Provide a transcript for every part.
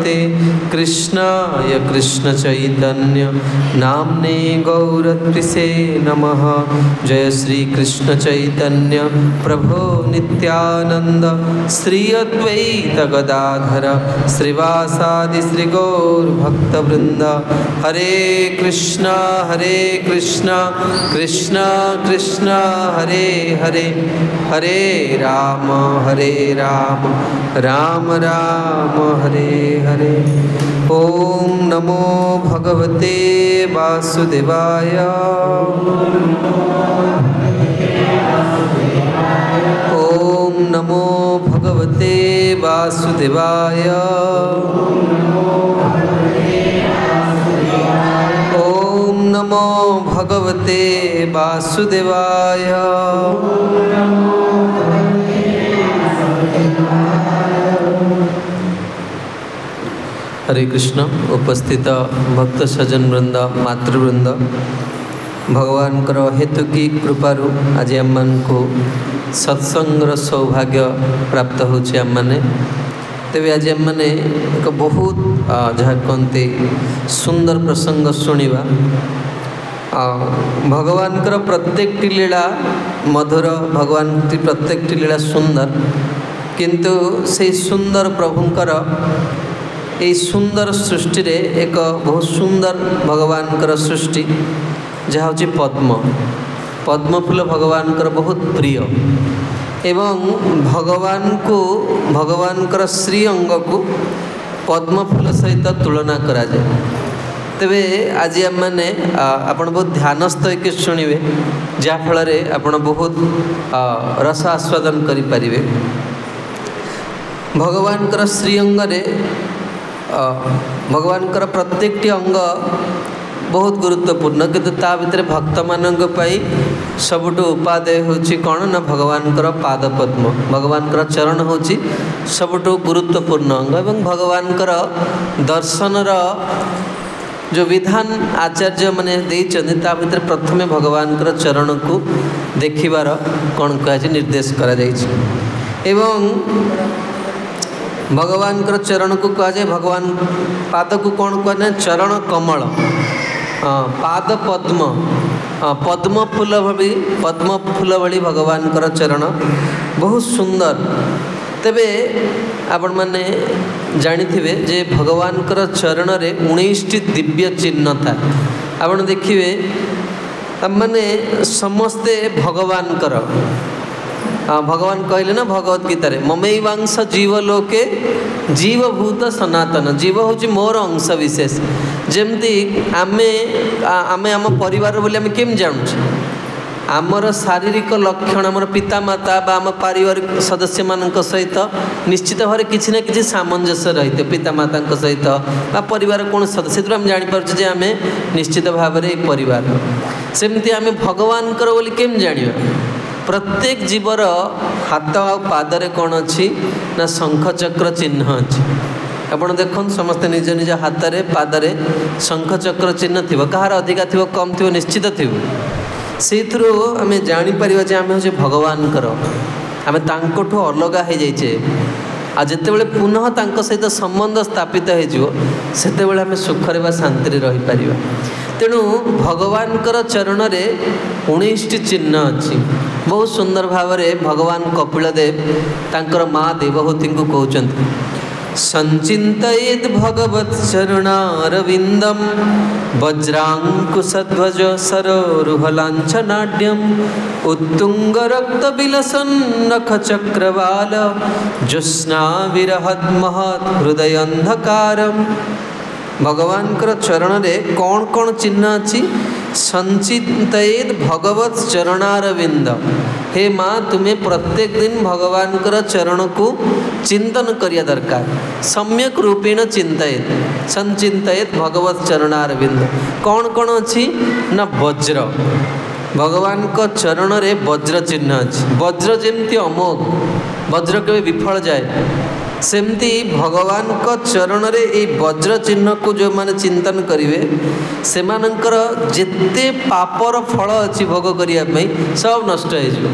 भगवते कृष्णाय कृष्ण चैतन्य नाम्ने गौरत्रिसे नमः। जय श्री कृष्ण चैतन्य प्रभो नित्यानंद श्री अद्वैत गदाधर श्रीवासादि श्री गौर भक्तवृंद। हरे कृष्णा कृष्णा कृष्णा हरे हरे, हरे राम राम राम हरे हरे। ओम नमो भगवते वासुदेवाय। ओम नमो भगवते वासुदेवाय। ओम नमो भगवते वासुदेवाय। हरे कृष्ण। उपस्थित भक्त सज्जन वृंद मातृवृंद भगवान हेतु की कृपारू आज आम को सत्संगर सौभाग्य प्राप्त होछि। आम माने तेरे आज आम मैंने एक बहुत जहाँ कहते सुंदर प्रसंग शुणा। भगवान प्रत्येक लीला मधुर, भगवान प्रत्येक लीला सुंदर, किंतु से सुंदर प्रभुंकर ये सुंदर सृष्टि रे एक बहुत सुंदर भगवान सृष्टि जहाँ हूँ पद्म। पद्म फूल भगवान बहुत प्रिय एवं भगवान श्री अंग को पद्म फूल सहित तुलना करा जाए। तेबे आज आम मैंने आपण बहुत ध्यानस्थ होकर शुणवे जहाँफल आपण बहुत रस आस्वादन करें। भगवान श्री अंग भगवान प्रत्येक अंग बहुत गुरुत्वपूर्ण, किंतु ता भितर भक्त मानक सबुठ उपादेय होची कौन ना भगवान पाद पद्म। भगवान चरण होची सबुठ गुरुत्वपूर्ण अंग एवं भगवान दर्शनर जो विधान आचार्य माने देइछन्ति ता भितर प्रथमे भगवान चरण को देखिबार कौन कह निर्देश करा जाइछि। एवं भगवान चरण को कह जाए, भगवान पाद को कौन कहना चरण कमल, पाद पद्म, पद्म फूल भली भगवान चरण बहुत सुंदर। तेबे आपण माने जानिथिबे जे भगवान चरण रे 19टी दिव्य चिन्ह था। आपण देखिए माने समस्ते भगवान भगवान कहले ना भगवत गीता रे ममैवांश जीवलोके जीवभूत सनातन। जीव हूँ मोर अंश विशेष। जमती आमे आम परिवार बोली आम केम जानूँ आमर शारीरिक लक्षण आमर पितामाता बा आम पारिवारिक सदस्य मान सहित निश्चित भाव किसी ना कि सामंजस्य रही पितामाता सहित बा परिवार कौन सदस्य से आम जापर आम निश्चित भाव परिवार। सेमती आम भगवान बोली केम जाना प्रत्येक जीवर हाथ आ पादरे कौन अच्छी ना शंख चक्र चिन्ह अच्छी। आपण देखो समस्ते निज निज हाथ में पादरे शंख चक्र चिन्ह थी, कहार अधिका थी कम थी निश्चित थी। से आम जापर आम हूँ भगवान आम तांकोठु अलग हो जाइए। आ जितेबाला पुनः तांको सहित संबंध स्थापित होते आम सुखरे शांति रही पार। तेणु भगवान चरण रे 19टी चिन्ह अच्छी। बहुत सुंदर भाव भगवान कपिलदेव तांकर माँ देवहूति को कहते संचिंतयेत् भगवत् चरणारविंदम वज्रांकुशध्वज सरोरुहलांछनाढ्यम उत्तुंग रक्त बिलसन नख चक्रवाल ज्योत्स्ना विरहद महत् हृदय अंधकारम। भगवान चरण रे कौन कौन चिन्ह अच्छी संचितयेत् भगवत चरणारविंद। हे माँ तुम्हें प्रत्येक दिन भगवान चरण को चिंतन करिया दरकार। सम्यक रूपेण चिंतयेत् संचितयेत् भगवत चरणारविंद। कौन कौन अच्छी ना वज्र, भगवान चरण रे वज्र चिन्ह अच्छी। वज्र जमती अमोघ, वज्र के विफल जाए सेमती भगवान को चरण रे ए वज्र चिन्ह को जो माने चिंतन करिवे सेमानंकर जेते पापर फल अच्छी भोग करिया पई सब नष्ट हो जाए।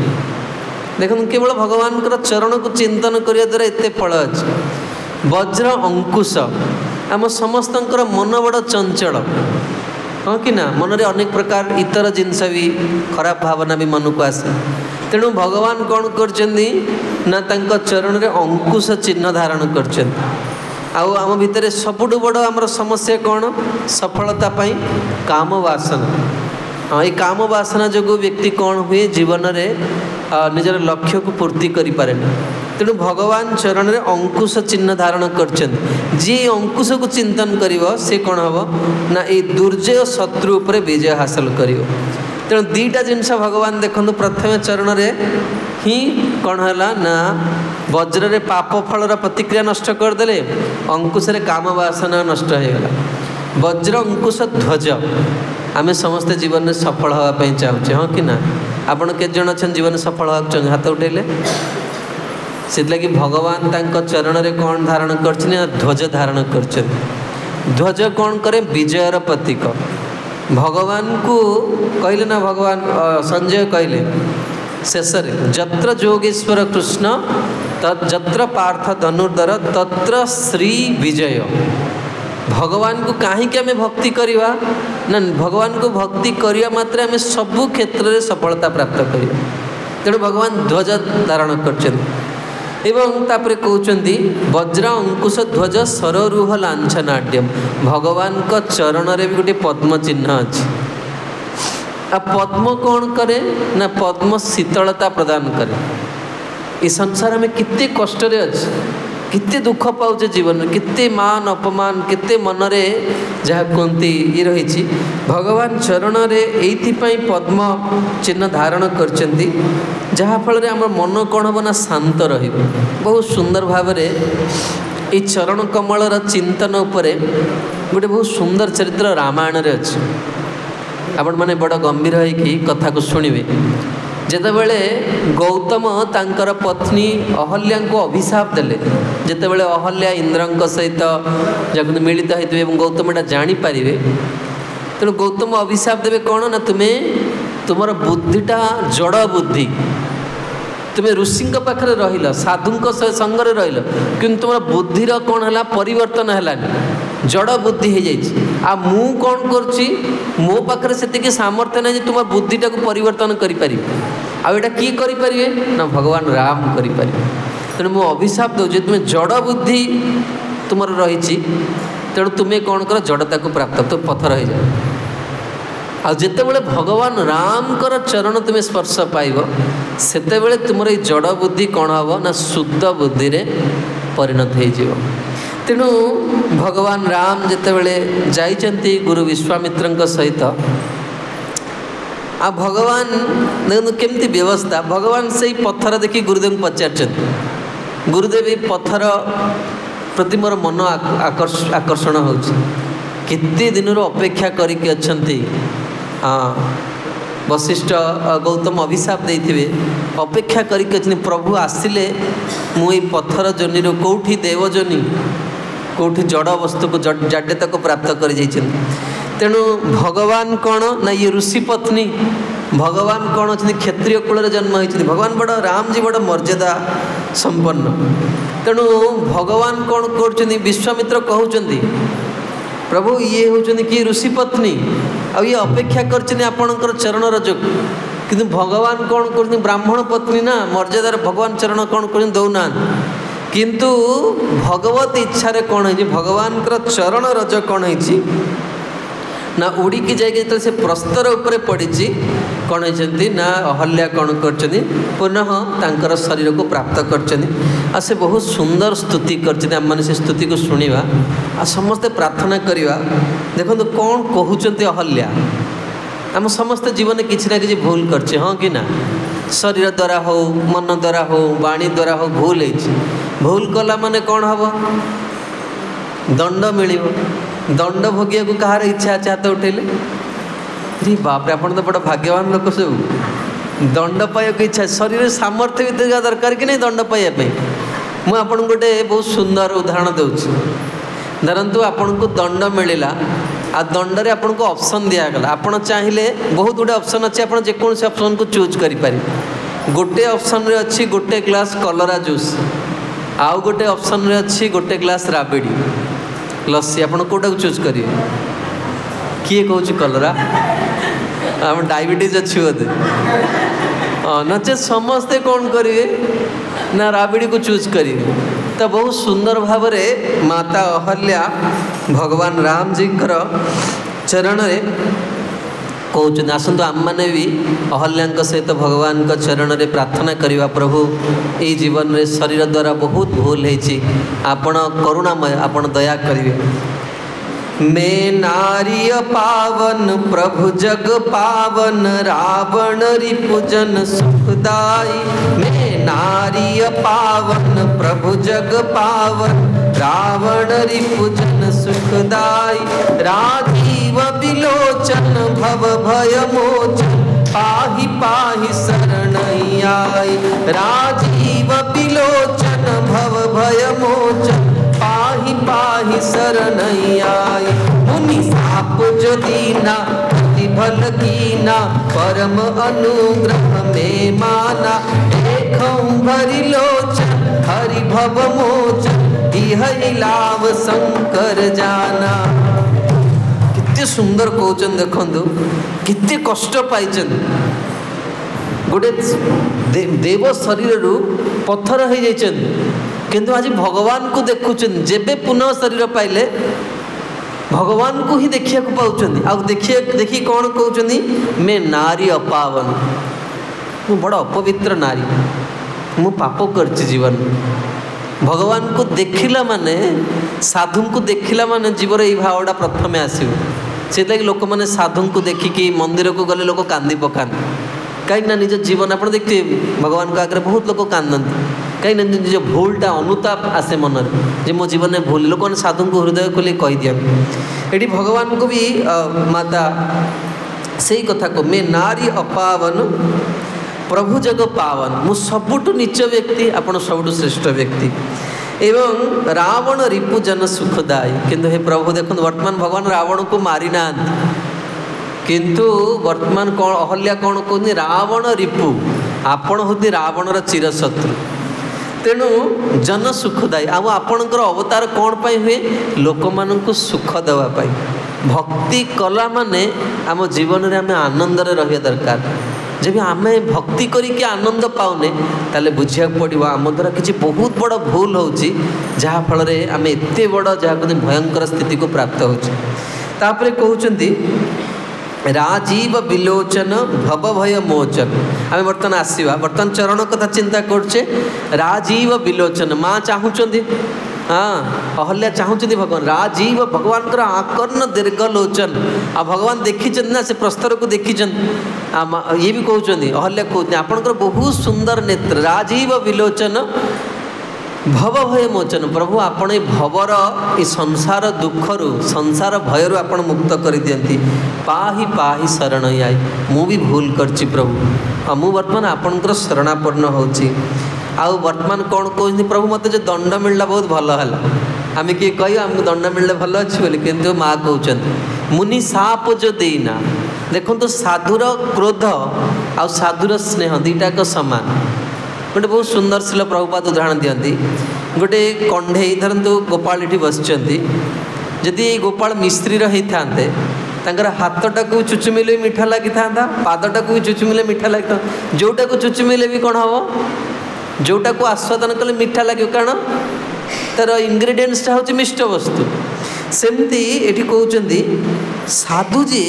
देखो केवल भगवान चरण को चिंतन करिया द्वारा एते फल अच्छी। वज्र अंकुश आम समस्तंकर मन बड़ चंचल हाँ कि ना मन रे अनेक प्रकार इतर जिनस भी खराब भावना भी मन को आसे तेणु भगवान कौन करछन्ती ना तांको चरण रे अंकुश चिन्ह धारण करछन्ती आउ आम भितर सबुठु बड़ आमर समस्या कौन सफलता पाई काम वासना हाँ ये काम वासना जो व्यक्ति कौन हुए जीवन में निजर लक्ष्य को पूर्ति करि पारेना तेणु भगवान चरण रे अंकुश चिन्ह धारण करछन्ती जी अंकुश को चिंतन करिवो से कौन हम ना ये दुर्जय शत्रु उपरे विजय हासिल करिवो तेणु दीटा जिनस भगवान देखु प्रथम चरण रे ही कौन है ना वज्र रे पाप फलर प्रतिक्रिया नष्ट करदे अंकुश रे काम वासना नष्ट हो गला वज्र अंकुश ध्वज आमे समस्त जीवन में सफल होगापी चाहूचे हाँ कि ना आपण के जन अच्छा जीवन सफल होगा चाहिए हाथ उठेले से लगी भगवान तांको चरण रे कौन धारण करछन ध्वज धारण करछन ध्वज कौन करे विजयर प्रतीक भगवान को कहले ना भगवान संजय कहले शेष जत्र जोगेश्वर कृष्ण जत्र पार्थ धनुर्धर तत्र श्री विजय भगवान को कहीं आम भक्ति करवा ना भगवान को भक्ति करवा मात्र आम सबु क्षेत्र में सफलता प्राप्त करिया तेणु भगवान ध्वज धारण करछन एवं तापर कहते वज्र अंकुश ध्वज सररूह लांछनाट्यम भगवान का चरण रे भी गोटे पद्म चिन्ह अच्छी आ पद्म कौन करे ना पद्म शीतलता प्रदान करे इस संसार में कितने कष्ट रे अच्छे कितने दुख पाऊे जीवन में कितने मान अपमान कितने मनरे जहाँ कहती ये रही भगवान चरण रे एइथिपाई पद्म चिन्ह धारण करछन्ती जहाँ फल आम मन कौन हम ना शांत रही बहुत सुंदर भाव ये चरण कमलर चिंतन उपरे गोटे बहुत सुंदर चरित्र रामायण रे अच्छे आपण मैंने बड़ गंभीर होइकी कथा को शुणिबे जेतेबेले गौतम तांकर पत्नी अहल्या को अभिशाप देले जेतेबेले अहल्या इंद्रंक सहित जब मिलित होइतबे एवं गौतम एटा जानि पारिबे तेणु गौतम अभिशाप देवे कौन ना तुम्हें तुमर बुद्धिटा जड़ बुद्धि तुम्हें ऋषि पाखे रहिल साधु संगे रहिल किंतु तुम बुद्धिर कौन है परिवर्तन है जड़ बुद्धि हो जाए आ मु कौन करुच्ची मो पाखे से सामर्थ्य ना तुम बुद्धिटा को परिवर्तन करें आटा किए करें ना भगवान राम करें तेणु मु अभिशाप दूसरी तुम्हें जड़ बुद्धि तुम रही तेणु तुम्हें कौन कर जड़ता को प्राप्त तो पथर हो जाए आतेबले भगवान राम कर चरण तुम्हें स्पर्श पाइब सेतेबेले तुम ये जड़ बुद्धि कौन हम ना शुद्ध बुद्धि रे परिणत हो तेणु भगवान राम जितेबले जाइछन्ति गुरु विश्वामित्र सहित आ भगवान देखो केमती व्यवस्था भगवान से पत्थर देखी गुरुदेव को पचार गुरुदेव पत्थर प्रति मोर मन आकर्षण हो केते दिन अपेक्षा करके अच्छी हाँ वशिष्ठ गौतम अभिशाप देते अपेक्षा करके प्रभु आसिले मुई पत्थर जोनि कौटी देवजोनि कौटी जड़ वस्तु को जाड्यता को प्राप्त कर तेणु भगवान कौन ना ये ऋषि पत्नी भगवान कौन अच्छे क्षत्रिय कूल जन्म होती भगवान बड़ राम जी बड़ मर्यादा संपन्न तेणु भगवान कौन कर विश्वामित्र कहते प्रभु ये होती कि ऋषि पत्नी आ ये अपेक्षा कर चरण रजक किंतु भगवान कौन कर ब्राह्मण पत्नी ना मर्यादार भगवान चरण कौन कर दौना किंतु भगवत इच्छा कौन है भगवान चरण रज कौन है ना उड़ीकी जाए से प्रस्तर उपरे पड़ी कौन है ना अहल्या कौन कर पुनः तांकर शरीर को प्राप्त कर से बहुत सुंदर स्तुति कर से स्तुति को शुणा आ समस्ते प्रार्थना करवा देखो कौन कहते अहल्या आम समस्त जीवन किसी ना कि भूल कर हाँ कि ना शरीर द्वारा हो मन द्वारा हो वाणी द्वारा हो भूल भूल कला माने कौन हम दंड मिल दंड भोगिया को कहार इच्छा अच्छे हाथ उठेले रे बाप आप तो बड़ा भाग्यवान लोक सब दंड पाइबा इच्छा शरीर सामर्थ्य भी दरकार कि नहीं दंड पाइबा मुझे आपन गोटे बहुत सुंदर उदाहरण दूसरी धरतु आपन को दंड मिलला आ दंड रे आपन को ऑप्शन दिगला आपन चाहिए बहुत गुटे ऑप्शन अच्छे आप जेकोसी ऑप्शन को चूज करें गोटे ऑप्शन रे अच्छी गोटे ग्लास कलरा जूस आउ गोटे ऑप्शन रे अच्छी गोटे ग्लास राबिड़ी लस्सी आपण कोटा को चूज करिए किए कहूँ कलरा आम डायबिटीज अच्छी बोधे नचे समस्ते कौन करेंगे ना राबिड़ी को चूज करेंगे। तो बहुत सुंदर भाव में माता अहल्या भगवान राम जी चरण रे कहते आसतु आम मैंने भी अहल्या सहित भगवान चरण रे प्रार्थना करवा प्रभु ये जीवन रे शरीर द्वारा बहुत भूल होती आपण करुणामय आपण दया करिवे। मैं नारिय पावन प्रभु जग पावन रावण रिपुजन सुखदाई। मैं नारिय पावन प्रभु जग पावन रावण रिपुजन सुखदाई। राजीव विलोचन भव भय मोचन पाहि पाहि शरण आई। राजीव विलोचन भव भय मोचन पाहि पाहि शरण आई। मुनि साप जो दीना अति भल कीना परम अनुग्रह में माना। देखऊं भरि लोचन हरि भव मोचन इह लाभ शंकर जाना। कितने सुंदर कहचन देखंतु कितने कष्ट पाइचन गोटे देव शरीर रु पत्थर हो जाइचन किंतु आज भगवान को देखुचन जेबे पुनः शरीर पाइले भगवान को ही देखिया को पाउचन। आ देखी कौन कहउचनी मैं नारी अपावन मु बड़ा अपवित्र नारी मु पाप करछि जीवन। भगवान को देखिला माने साधु को देखिला माने जीवन ये भावटा प्रथमे आसो से लोक मैंने साधु को देखिकी मंदिर को गले लोक कांदी पकाते कहीं निज जीवन आप देखते भगवान को आगे बहुत लोग कांदती कहीं निज भूलटा अनुताप आसे मन जे मो जीवन में भूल लोक साधु को हृदय खोल कही दिया। ये भगवान को भी माता से कथा को मैं नारी अपावन प्रभु जग पावन मु सबुठु नीच व्यक्ति आपण सबुठु श्रेष्ठ व्यक्ति एवं रावण रिपुजन सुखदायी। किंतु हे प्रभु देखो वर्तमान भगवान रावण को मारी ना किंतु वर्तमान कौन अहल्या कौन कहते रावण रिपु आपण होती रावणर चिरशत्रु तेणु जन सुखदायी आपणकर अवतार कौन पाई हुए लोक मानक सुख देवाई भक्ति कला माने आम जीवन में आम आनंद रहा दरकार जब आम भक्ति करके आनंद पाउने ताले बुझिया पड़ो आम द्वारा किसी बहुत बड़ भूल होची जहाँफल आम एत बड़ जहाँ भयंकर स्थिति को प्राप्त होपर कहते राजीव विलोचन भव भय मोचन। आम बर्तमान आसवा बर्तमान चरण कथा चिंता करछे राजीव विलोचन माँ चाहूँगी हाँ अहल्या चाहूँगी भगवान राजीव भगवान आकर्ण दीर्घ लोचन आ भगवान देखी ना से प्रस्तर को देखी ये भी कहते अहल्या कहते आपंकर बहुत सुंदर नेत्र राजीव विलोचन भव भय मोचन प्रभु आपण भवर ये संसार दुखरु संसार भयरु आपण मुक्त कर दियंती पाहि पाहि शरण आई। मु भी भूल करछि प्रभु हाँ मु वर्तमान आपणकर शरणापन्न होछि आउ वर्तमान कौन कहते प्रभु मत जो दंड मिलला बहुत भल है आम किए कह आमको दंड मिलले भल अच्छी बोली किंतु माँ कहते मुनि साप जो देना देखो तो साधुर क्रोध आ साधुर स्नेह दीटाक सामान गोटे बहुत सुंदर शिल प्रभुपाद उदाहरण दियंती गोटे कंढे धरतु गोपाल ये बसचंती जदि गोपाल मिस्त्री रही थांते तांकर हाथटा को चुचुमिले मीठा लगी था पादटा को भी चुचुमिले मीठा लगी था जोटा को चुचुमिले भी कौन हम जोटा को आस्वादन कले मीठा लगे कारण तार इंग्रेडिएंट्सटा हूँ मिष्ट वस्तु सेमती ये कहते साधु जी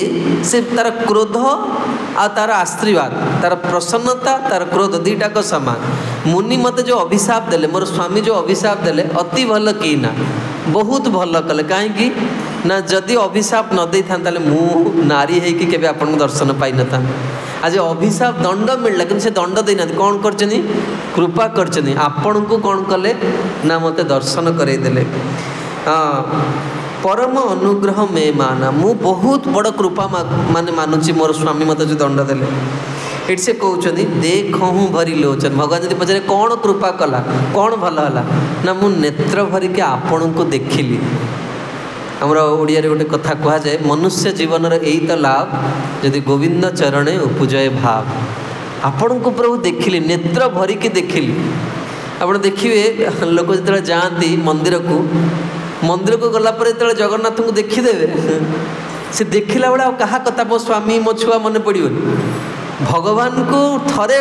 से तार क्रोध आ तार आशीर्वाद तार प्रसन्नता तार क्रोध दीटाक सामान मुनि मत जो अभिशाप देले मोर स्वामी जो अभिशाप देले अति भल कि ना बहुत भल कले कहीं ना जदि अभिशाप न दे था मु नारी है कि आपन दर्शन पाई न था आज अभिशाप दंड मिलला कि से दंड देना कौन कर कृपा कर आपण को कौन कले ना मत दर्शन करदेले हाँ परम अनुग्रह में माना मु बहुत बड़ कृपा माने मानुची मोर स्वामी मत जो दंड देले ये से कहते देखूँ भरी लोचन भगवान जब पचारे कौन कृपा कला कौन भल है ना मु नेत्र भरिके आपण को देखिली आमर ओडिया गोटे कथा कहुए मनुष्य जीवन यही तो लाभ यदि गोविंद चरणे उपजय भाव आपण को प्रभु देखिली नेत्र भरिकी देखिली ଆପଣ ଦେଖିବେ ଲୋକ ଯେତେବେଳେ ଯାଆନ୍ତି ମନ୍ଦିରକୁ ଗଲା ପରେ ଯେତେବେଳେ ଜଗନ୍ନାଥଙ୍କୁ ଦେଖିଦେବେ ସେ ଦେଖିଲା ବେଳେ ଆଉ କାହା କଥା ମୋ ସ୍ୱାମୀ ମୋ ଛୁଆ ମନେ ପଡ଼ିବନି। ଭଗବାନଙ୍କୁ ଥରେ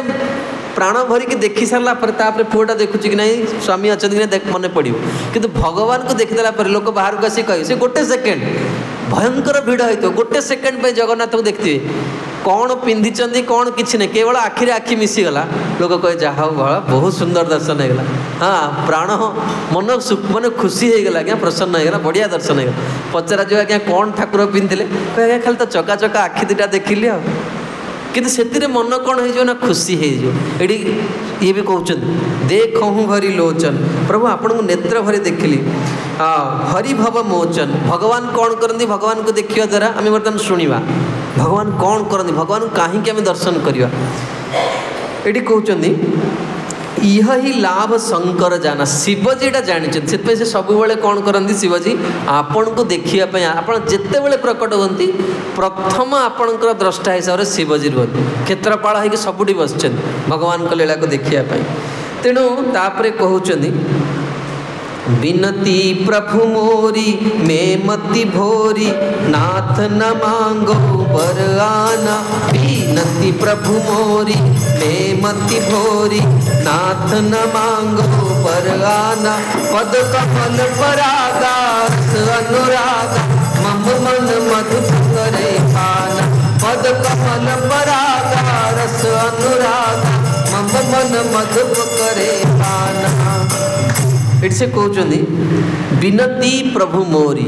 ପ୍ରାଣ ଭରିକି ଦେଖି ସାରିଲା ପରେ ତାପରେ ପୁଅଟା ଦେଖୁଛି କି ନାହିଁ ସ୍ୱାମୀ ଅଛନ୍ତି କି ନାହିଁ ମନେ ପଡ଼ିବ। କିନ୍ତୁ ଭଗବାନଙ୍କୁ ଦେଖିଦେଲା ପରେ ଲୋକ ବାହାରକୁ ଆସିକି କହିବେ ସେ ଗୋଟେ ସେକେଣ୍ଡ ଭୟଙ୍କର ଭିଡ଼ ହେଇଥିବ, ଗୋଟେ ସେକେଣ୍ଡ ପାଇଁ ଜଗନ୍ନାଥଙ୍କୁ ଦେଖିଥିବେ। କ'ଣ ପିନ୍ଧିଛନ୍ତି କ'ଣ କିଛି ନାହିଁ, କେବଳ ଆଖିରେ ଆଖି ମିଶିଗଲା ଲୋକ କହେ ଯାହା ହଉ ବହୁତ ସୁନ୍ଦର ଦର୍ଶନ ହେଇଗଲା। ହଁ ପ୍ରାଣ ମନ ମାନେ ଖୁସି ହେଇଗଲା, ଆଜ୍ଞା ପ୍ରସନ୍ନ ହେଇଗଲା, ବଢ଼ିଆ ଦର୍ଶନ ହେଇଗଲା। ପଚରାଯିବ ଆଜ୍ଞା କ'ଣ ଠାକୁର ପିନ୍ଧିଥିଲେ, କହେ ଆଜ୍ଞା ଖାଲି ତ ଚକା ଚକା ଆଖି ଦୁଇଟା ଦେଖିଲି ଆଉ। କିନ୍ତୁ ସେଥିରେ ମନ କ'ଣ ହେଇଯିବ ନା ଖୁସି ହେଇଯିବ। ଏଠି ଇଏ ବି କହୁଛନ୍ତି ଦେଖହୁଁ ଭରି ଲୋଚନ, ପ୍ରଭୁ ଆପଣଙ୍କୁ ନେତ୍ର ଭରି ଦେଖିଲି। ହରି ଭବ ମୋଚନ, ଭଗବାନ କ'ଣ କରନ୍ତି, ଭଗବାନଙ୍କୁ ଦେଖିବା ଦ୍ୱାରା ଆମେ ବର୍ତ୍ତମାନ ଶୁଣିବା ଭଗବାନ କ'ଣ କରନ୍ତି, ଭଗବାନଙ୍କୁ କାହିଁକି ଆମେ ଦର୍ଶନ କରିବା। ଏଠି କହୁଛନ୍ତି ଇହ ହିଁ ଲାଭ ଶଙ୍କର ଜାନା, ଶିବଜୀ ଏଇଟା ଜାଣିଛନ୍ତି, ସେଥିପାଇଁ ସେ ସବୁବେଳେ କ'ଣ କରନ୍ତି ଶିବଜୀ ଆପଣଙ୍କୁ ଦେଖିବା ପାଇଁ ଆପଣ ଯେତେବେଳେ ପ୍ରକଟ ହୁଅନ୍ତି ପ୍ରଥମ ଆପଣଙ୍କର ଦ୍ରଷ୍ଟା ହିସାବରେ ଶିବଜୀ ରୁହନ୍ତି। କ୍ଷେତ୍ରପାଳ ହେଇକି ସବୁଠି ବସିଛନ୍ତି ଭଗବାନଙ୍କ ଲୀଳାକୁ ଦେଖିବା ପାଇଁ। ତେଣୁ ତାପରେ କହୁଛନ୍ତି ବିନତି ପ୍ରଭୁ ମୋରି ମେ ମତି ଭୋରି ନାଥ न मांगो बर आना। ବିନତି ପ୍ରଭୁ ମୋରି ମେ ମତି ଭୋରି नाथ न मांगो बर आना। पद कमल परागा रस अनुरागा मम मन मधुप करे पाना। पद कमल परागा रस अनुरागा मम मन मधुप करे पाना। एटी से कहते विनती प्रभु मोरी,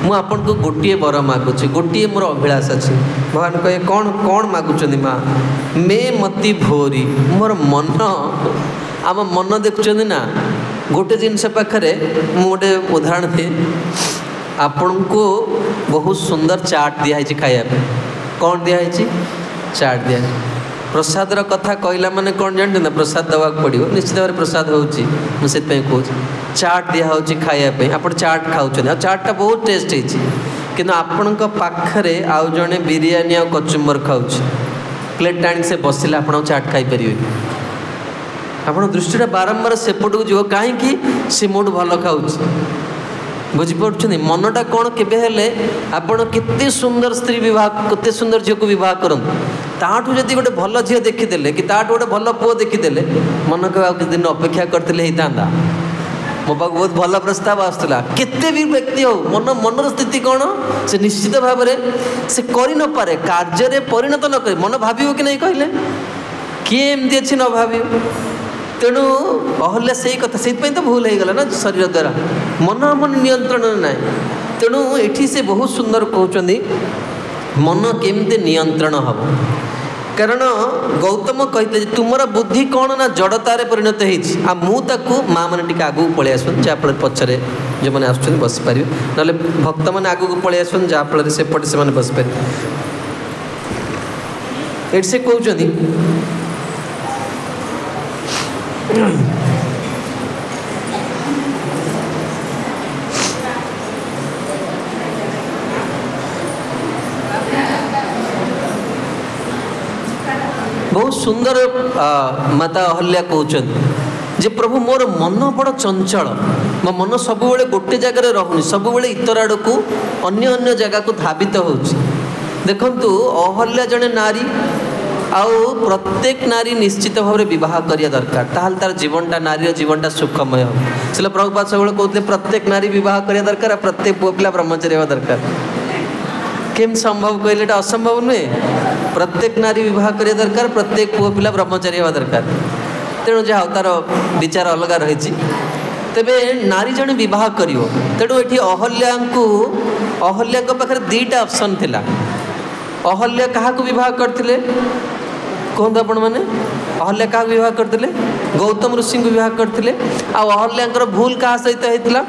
मु आपन को गोटे वर मागुची, गोटे मोर अभिलाष अच्छी। भगवान कहे कौन कौन मागुच माँ, मे मती भोरी, मोर मन आम मन देखुं ना गोटे जिनस पाखे मुझे उदाहरण दिए आपण को बहुत सुंदर चाट दिखाई खायापे। कौन दिखाई चाट दिया प्रसाद कथा कहला माने कौन जानते ना प्रसाद दवा पड़ो निश्चित भाव प्रसाद होची मुझे कहूँ चाट दिखाई खायापे। आप चाट खाऊँ चाटा बहुत टेस्ट होती कि आपण पाखे आउ जड़े बिरियानी आ कचुम्बर खाऊँ प्लेट आनी से बसिले आप चाट खाई पारे। आप दृष्टि बारंबार सेपट को जीव कहीं सी मोट भल खाऊँ बुझीपुर मनटा कौन केवे आपड़ केते सुंदर स्त्री विवाह केते सुंदर झील को बह करतु ताठू जदि गोटे भल झील देखीदे कि ताठू गोटे भल पुओ देखीदे मन को किसी दिन अपेक्षा करते होता मो पाक बहुत भल प्रस्ताव आसला केते भी व्यक्ति हो मन मनर स्थिति कौन से निश्चित भाव से करि न पारे कार्य परिणत न करे मन भाव कि नहीं कहले किए एमती अच्छी न भाव। तेणु अहल्या से कथा से तो भूल हो गला ना शरीर द्वारा मन मन नियंत्रण ना। तेणु ये से बहुत सुंदर कहते मन केमती नियंत्रण हम कारण गौतम कहते तुमर बुद्धि कौन ना जड़तार परिणत होता माँ मैंने टी आगू पलि आस जहाँफल पचरे जो मैंने आस बसीपर ना भक्त मैंने आगू पलि आस जहाँफल से पटे से बसीपर। ये से कहते बहुत सुंदर माता अहल्या कहते जे प्रभु मोर मन बड़ चंचल मो मन सब गोटे जगार रहुनी सब इतर आड़ को अन्य अन्य जगह को धावित हो। देखु अहल्या जड़े नारी आउ प्रत्येक नारी निश्चित भाव में विवाह करिया दरकार ताल तार जीवनटा नारी जीवनटा सुखमय हो। से प्रभुपाद सब कहते प्रत्येक नारी विवाह करिया दरकार प्रत्येक पुओ पिला ब्रह्मचारी होगा दरकार। केम संभव कहले असंभव नुहे प्रत्येक नारी विवाह करिया दरकार प्रत्येक पुओ पिला ब्रह्मचारी होगा दरकार। तेणु जहाँ तार विचार अलग रही तेबे नारी जड़े विवाह करियो तेणु ये अहल्या पाखे दीटा ऑप्शन थिला। अहल्या क्या विवाह करते कहते आपण मैंने अहल्या क्या विवाह करते गौतम ऋषि को विवाह करते अहल्यार भूल क्या सहित होता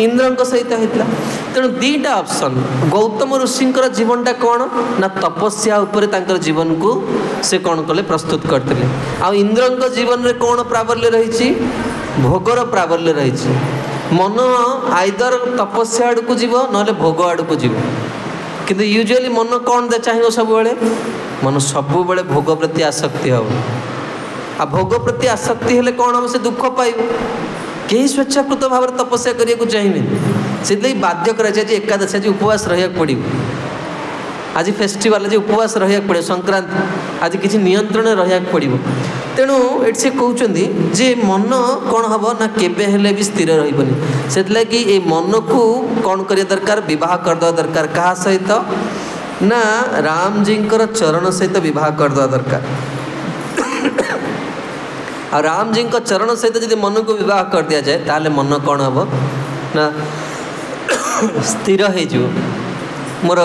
इंद्र सहित होता। तेणु दीटा ऑप्शन गौतम ऋषिंकर जीवनटा कौन ना तपस्या उपरे तांकर जीवन को से कौन कले प्रस्तुत करते आ इंद्र जीवन में कौन प्राबल्य रही भोगर प्राबल्य रही मन आइदर तपस्या आड़ को जीव ना भोग आड़ को जीव किंतु यूजुअली मन कौन चाहिए सब मन सब भोग प्रति आसक्ति हम आ भोग प्रति आसक्ति हेले कौन हम से दुख पाइब कहीं स्वेच्छाकृत भाव में तपस्या करने को चाहिए से बाध्य कर एकादशी आज उपवास रहा पड़ो आज फेस्टिवल आज उपवास रहा पड़े संक्रांति आज किसी नियंत्रण रहा पड़ो तेणु ये से कहते जे मन कौन हम ना केबे हेले भी स्थिर रही से ये मन को कौन करिया दरकार विवाह करदे दरकार क्या सहित ना राम जी चरण सहित विवाह करदे दरकार आ राम जी चरण सहित जब मन को विवाह कर दिया जाए ताले मन कौन हम ना स्थिर हो मोर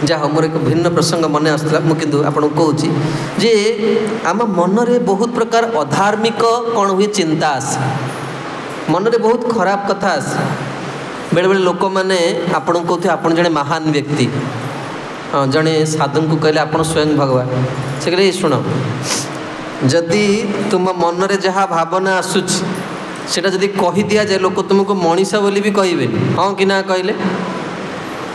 जहाँ मोर एक भिन्न प्रसंग मन आसला मुझे आपको कहूँ जे आम मन रे बहुत प्रकार अधार्मिक कौन हुए चिंता आस मन रे बहुत खराब कथा आस बेले बेले लोक मैंने आपन कहते आप जड़े महान व्यक्ति हाँ जड़े साधु को कहले आप स्वयं भगवान से कहले शुण जदि तुम मन रे जहाँ भावना आसूची सेटा जदि कही दिया जाए लोक तुमको मनीष बोली भी कहे हाँ कि ना कहले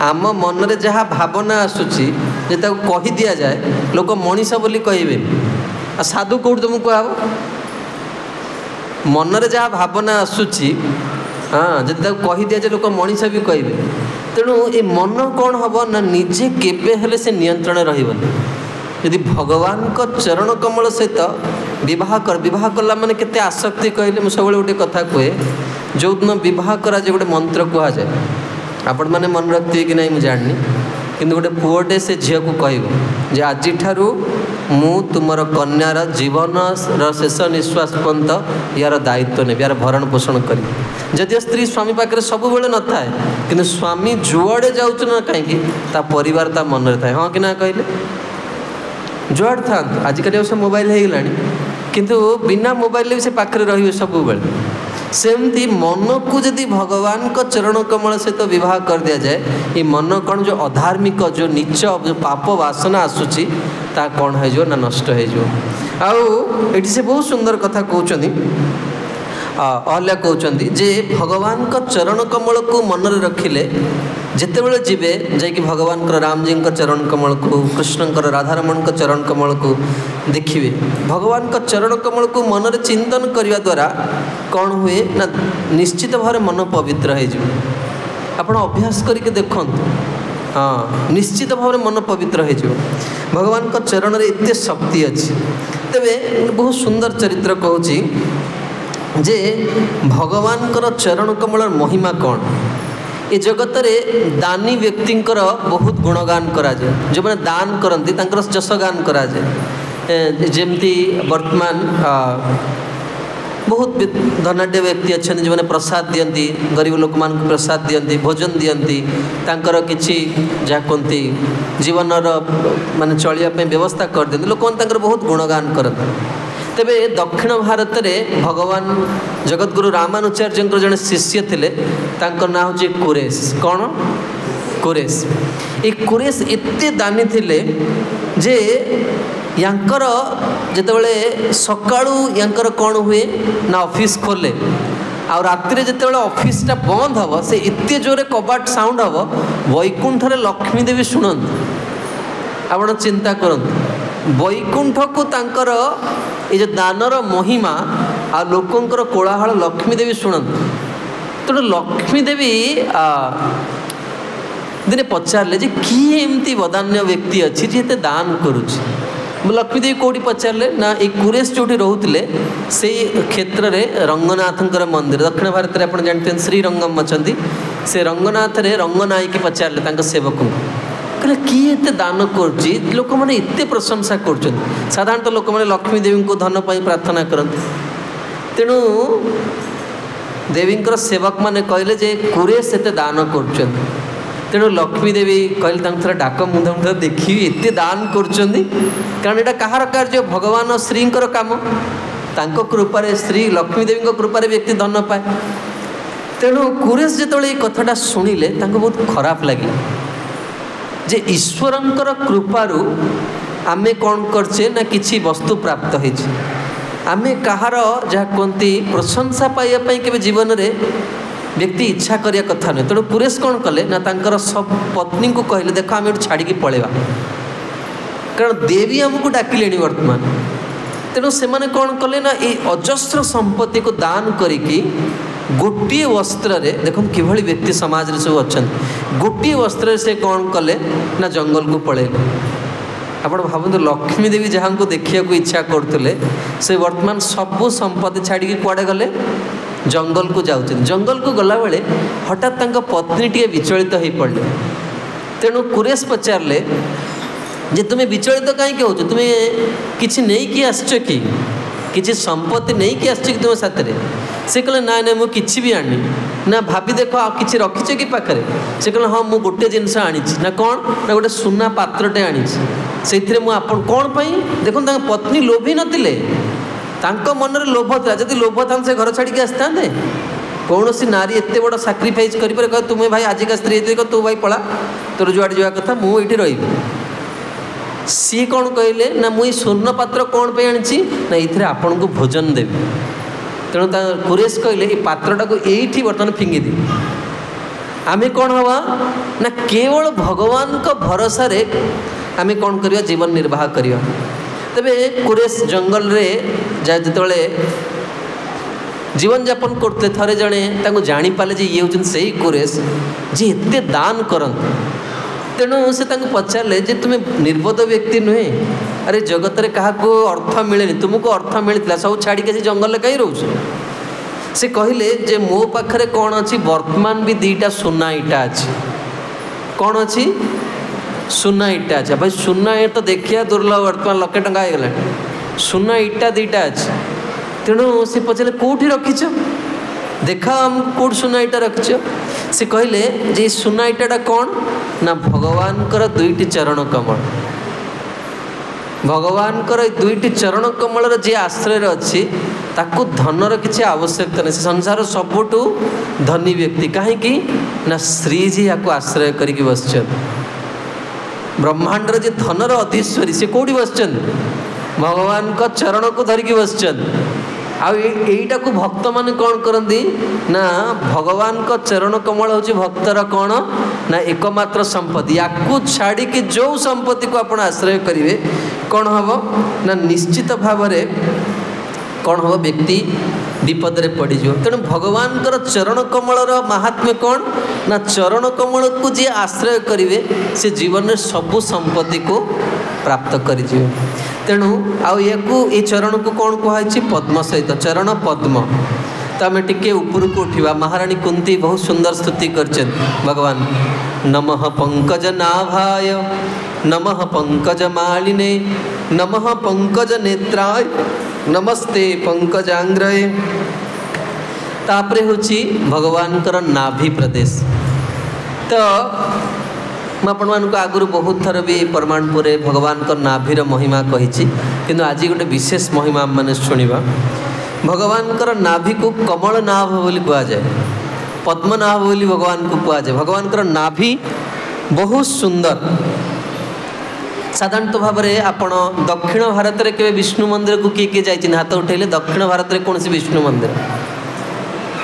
आम मन रे जहाँ भावना आसूची जे कही दिया जाए लोक मनीष बोली कहे आ साधु कौट तुमको कह मन रे जहाँ भावना आसूची हाँ जदि कही दिया जाए लोक मनीष भी कहे तेणु ये मन कौन हम ना निजे केबे हेले से नियंत्रण रही यदि भगवान को चरण कमल सहित विवाह कला माने केते आसक्ति कहले मुझे सब गोटे कथा कहे जो दिन विवाह करा जे गोटे मंत्र कह जाए आपण मैंने मन रखिए कि नहीं मुझे जाननी किंतु गोटे पुओटे से झील को कह आज ठारू मु तुमर कन्यार जीवन शेष निश्वास पर्यंत यार दायित्व ने यार भरण पोषण करी जदि स्त्री स्वामी पाखे सब बेले न था कि स्वामी जुआड़े जाऊँ ना कहीं परिवार ता मन थाए हाँ कि ना कहले जुआड़ था आजिकल सब मोबाइल हो गला किंतु बिना मोबाइल से पाखे रे सब बेले सेमती मन को जदि भगवान को चरण कमल सहित तो विवाह कर दिया जाए ये मन कौन जो अधार्मिक जो नीच जो पाप वासना आसूची ता कौन हो ना नष्ट हो से बहुत सुंदर कथा कहते अहल्या कहते जे भगवान को चरण कमल को मन रे रखिले जितेबले जीवे जाकि भगवान राम जी चरण कमल को कृष्ण राधारमण चरण कमल को देखिए भगवान का चरण कमल को मन रे चिंतन करने द्वारा कौन हुए ना निश्चित भाव मन पवित्र हो आप अभ्यास करके देखु हाँ निश्चित भाव मन पवित्र हो भगवान का चरण रे एते शक्ति अच्छी तेरे बहुत सुंदर चरित्र कहूँ जे भगवान चरण कमल महिमा कौन ये जगत रे दानी व्यक्ति बहुत गुणगान करा जाए जो मैंने दान करती जशगान करा जाए जमती वर्तमान बहुत धनाढ़ व्यक्ति अच्छा जो मैंने प्रसाद दियंती गरीब लोक मान प्रसाद दियंती भोजन दियंती तांकर किछि जा कहती जीवन माने चलिया व्यवस्था कर दियंती लोक माने बहुत गुणगान करते तेबे दक्षिण भारत में भगवान जगतगुरु रामानुचार्य जड़े शिष्य थे तांकर नाम हूँ कुरेश कौन कुरेश ये कुरेश एते दानी थिले जे यांकर जेतेबेले सकाळू यांकर कौन हुए ना ऑफिस खोले आ रात्रि जेतेबेले ऑफिस टा बंद हम से एते जोरे कबाट साउंड हम वैकुंठ रे लक्ष्मी देवी शुणत आपण चिंता करत वैकुंठ को तांकर ये जो दानर महिमा आ लोकंकर कोलाहल लक्ष्मी देवी शुणत तेणु लक्ष्मी देवी दिने पचारे जे किए एमती बदान्य व्यक्ति अच्छी जी दान करुच्ची लक्ष्मी देवी कौटी पचारे ना ये कुरेश जो रोते से क्षेत्र में रंगनाथंकर मंदिर दक्षिण भारत में आप जानते श्रीरंगम अच्छा से रंगनाथ रे रंगनायकी पचारे सेवक कहले किए एते दान कर लोक मैंने एते प्रशंसा कर साधारणतः लोक मैंने लक्ष्मी देवी को धन पाई प्रार्थना करते तेणु देवींकर सेवक माने कहले जे कुरेश एते दान कर तेणु लक्ष्मी देवी कहले थोड़ा डाक मुंद मुंद देखी एते दान कर कारण यहाँ कहार कार्य भगवान श्रींकर काम तांको कृपारे श्री लक्ष्मी देवी कृपारे व्यक्ति धन पाए तेणु कुरेश जो ये कथाटा शुणिले बहुत खराब लगे जे ईश्वरंकर कृपारू आमे कौन करछे ना किछि वस्तु प्राप्त होइछि आमे कहार जहाँ कहती प्रशंसा पाइबापी के जीवन रे व्यक्ति इच्छा करिया कथा नहीं तेणु कुरेश कौन कले ना तांकर सब पत्नी को कहले देख आम छाड़ी पलैबा कारण देवी आमको डाकिले वर्तमान तेणु से कौन कले ना ये अजस्र संपत्ति को दान करिकी गोटे वस्त्र देख कि व्यक्ति समाज रे सब अच्छा गोटे वस्त्र से कौन कले ना जंगल को पलैले। आप भावतु लक्ष्मी देवी जहाँ को देखा इच्छा करते से वर्तमान सबू संपत्ति छाड़ी कुआड़े गले जंगल को जाऊँ। जंगल को गला बेले हठात तांका पत्नी टे विचलित हो पड़े। तेणु कुरेश पचारे जे तुम्हें विचलित कहीं हो तुम्हें किसी नहीं कि आसच कि संपत्ति नहीं कि आसच कि तुम साथ से कहले ना ना मुझे किसी भी आनी ना भाभी देख आ कि रखीच कि पाखे से कहले हाँ मुझे गोटे जिनस आनी ना कौन ना गोटे सुना पात्रटे आनी से मुझे कौन पाई देखो पत्नी लोभी नथिले मन में लोभ था जब लोभ था से घर छाड़ी आसता कौन सी नारी एत बड़ साक्रिफाइस कर तुम्हें भाई आजिका स्त्री तू भाई पला तोर जुआड़े जावा कथा मुझे रही सी कौन कहले ना मुई स्वर्ण पात्र कौन पे आनी ना ये आपन को भोजन देवी। तेणु कुरेश कहले ये पात्रटा को यही बर्तमान फिंगी दी आमे कौन हवा ना केवल भगवान को भरोसा रे आमे कौन करिया जीवन निर्वाह करिया। तबे कुरेश जंगल रे जिते जीवन यापन करते थरे जड़े जानी पाले जे ये होचन सही कुरेश जी एते दान करते। तेणु से पचारे जे तुम्हें निर्बोध व्यक्ति नुहे अरे जगत रे क्या अर्थ मिले तुमको अर्थ मिलता सब छाड़ी के जंगल कहीं रोच से कहले जे मो पाखरे कौन अच्छी वर्तमान भी दीटा सुना इटा अच्छी कौन अच्छी सुना इटा अच्छा भाई सुना ये तो देखिए दुर्लभ वर्तमान लक्षे टंका हो गला सुना इटा दीटा अच्छी। तेणु से पचारे कौटी रखीच देखा हम कौट सुना इटा रखीच से कहले जे सुना इटाटा कौन ना भगवान कर दुईटी चरण कमल भगवान कर दुईटी चरण कमल जे आश्रय अच्छी ताकू धनर किसी आवश्यकता नहीं संसार सबुठू धनी व्यक्ति कहीं ना श्रीजी या आश्रय करके बस ब्रह्मांडर जे धनर अधीश्वरी से कौटी बस भगवान का चरण को धरिकी बस आईटा को भक्त मान कौन करती ना भगवान का चरण कमल हूँ भक्तर कौन ना एकमात्र संपत्ति या छाड़ी कि जो संपत्ति को आप आश्रय करेंगे कौन हम ना निश्चित भाव कौन हम व्यक्ति विपद रे पड़ जाओ। तेणु भगवान कर चरण कमल महात्म्य कौन ना चरण कमल को जी आश्रय करेंगे से जीवन में सबू संपत्ति को प्राप्त कर। तेणु ये चरण को कौन कहुई पद्म सहित चरण पद्म। तो आम टे ऊपर को उठा महारानी कुंती बहुत सुंदर स्तुति कर भगवान नमः पंकज नाभाय नमः पंकज मालिने नमः पंकज नेत्राय नमस्ते पंकजांग्रय। तापरे होची भगवान कर नाभि प्रदेश। तो मुझे आगुरी बहुत थर भी परमाणपुर भगवान का नाभीर महिमा कही किंतु आज गोटे विशेष महिमा मैंने शुणा भगवान कर नाभि को कमल नाभ बोली कहुए पद्मनाभ बोली भगवान को कहुए। भगवान कर नाभि बहुत सुंदर साधारणतः भाव में आपण दक्षिण भारत में के विष्णु मंदिर को किए जाइए हाथ उठेले दक्षिण भारत में कौन विष्णु मंदिर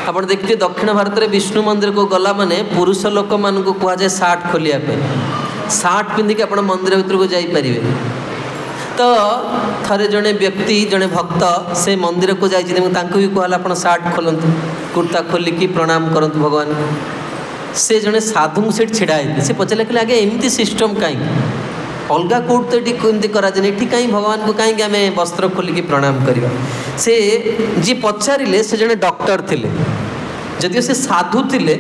आप देखिए दक्षिण भारत में विष्णु मंदिर को गला माने पुरुष लोक मान को कहुए सार्ट खोलिया सार्ट पिंधिक आप मंदिर भीतर को जापरें। तो थरे जड़े व्यक्ति जड़े भक्त से मंदिर को जाइए भी कहला आप सार्ट खोलतु कुर्ता खोलिकी प्रणाम करतु भगवान से जड़े साधु से छिड़ा होते से पचारे कहले आगे एमती सिस्टम कहीं अलगा कौट तो ये कराए कहीं भगवान को कहीं आम वस्त्र खोलिकी प्रणाम करवा। से जी पचारे से जड़े डॉक्टर थे जदिव से साधु थे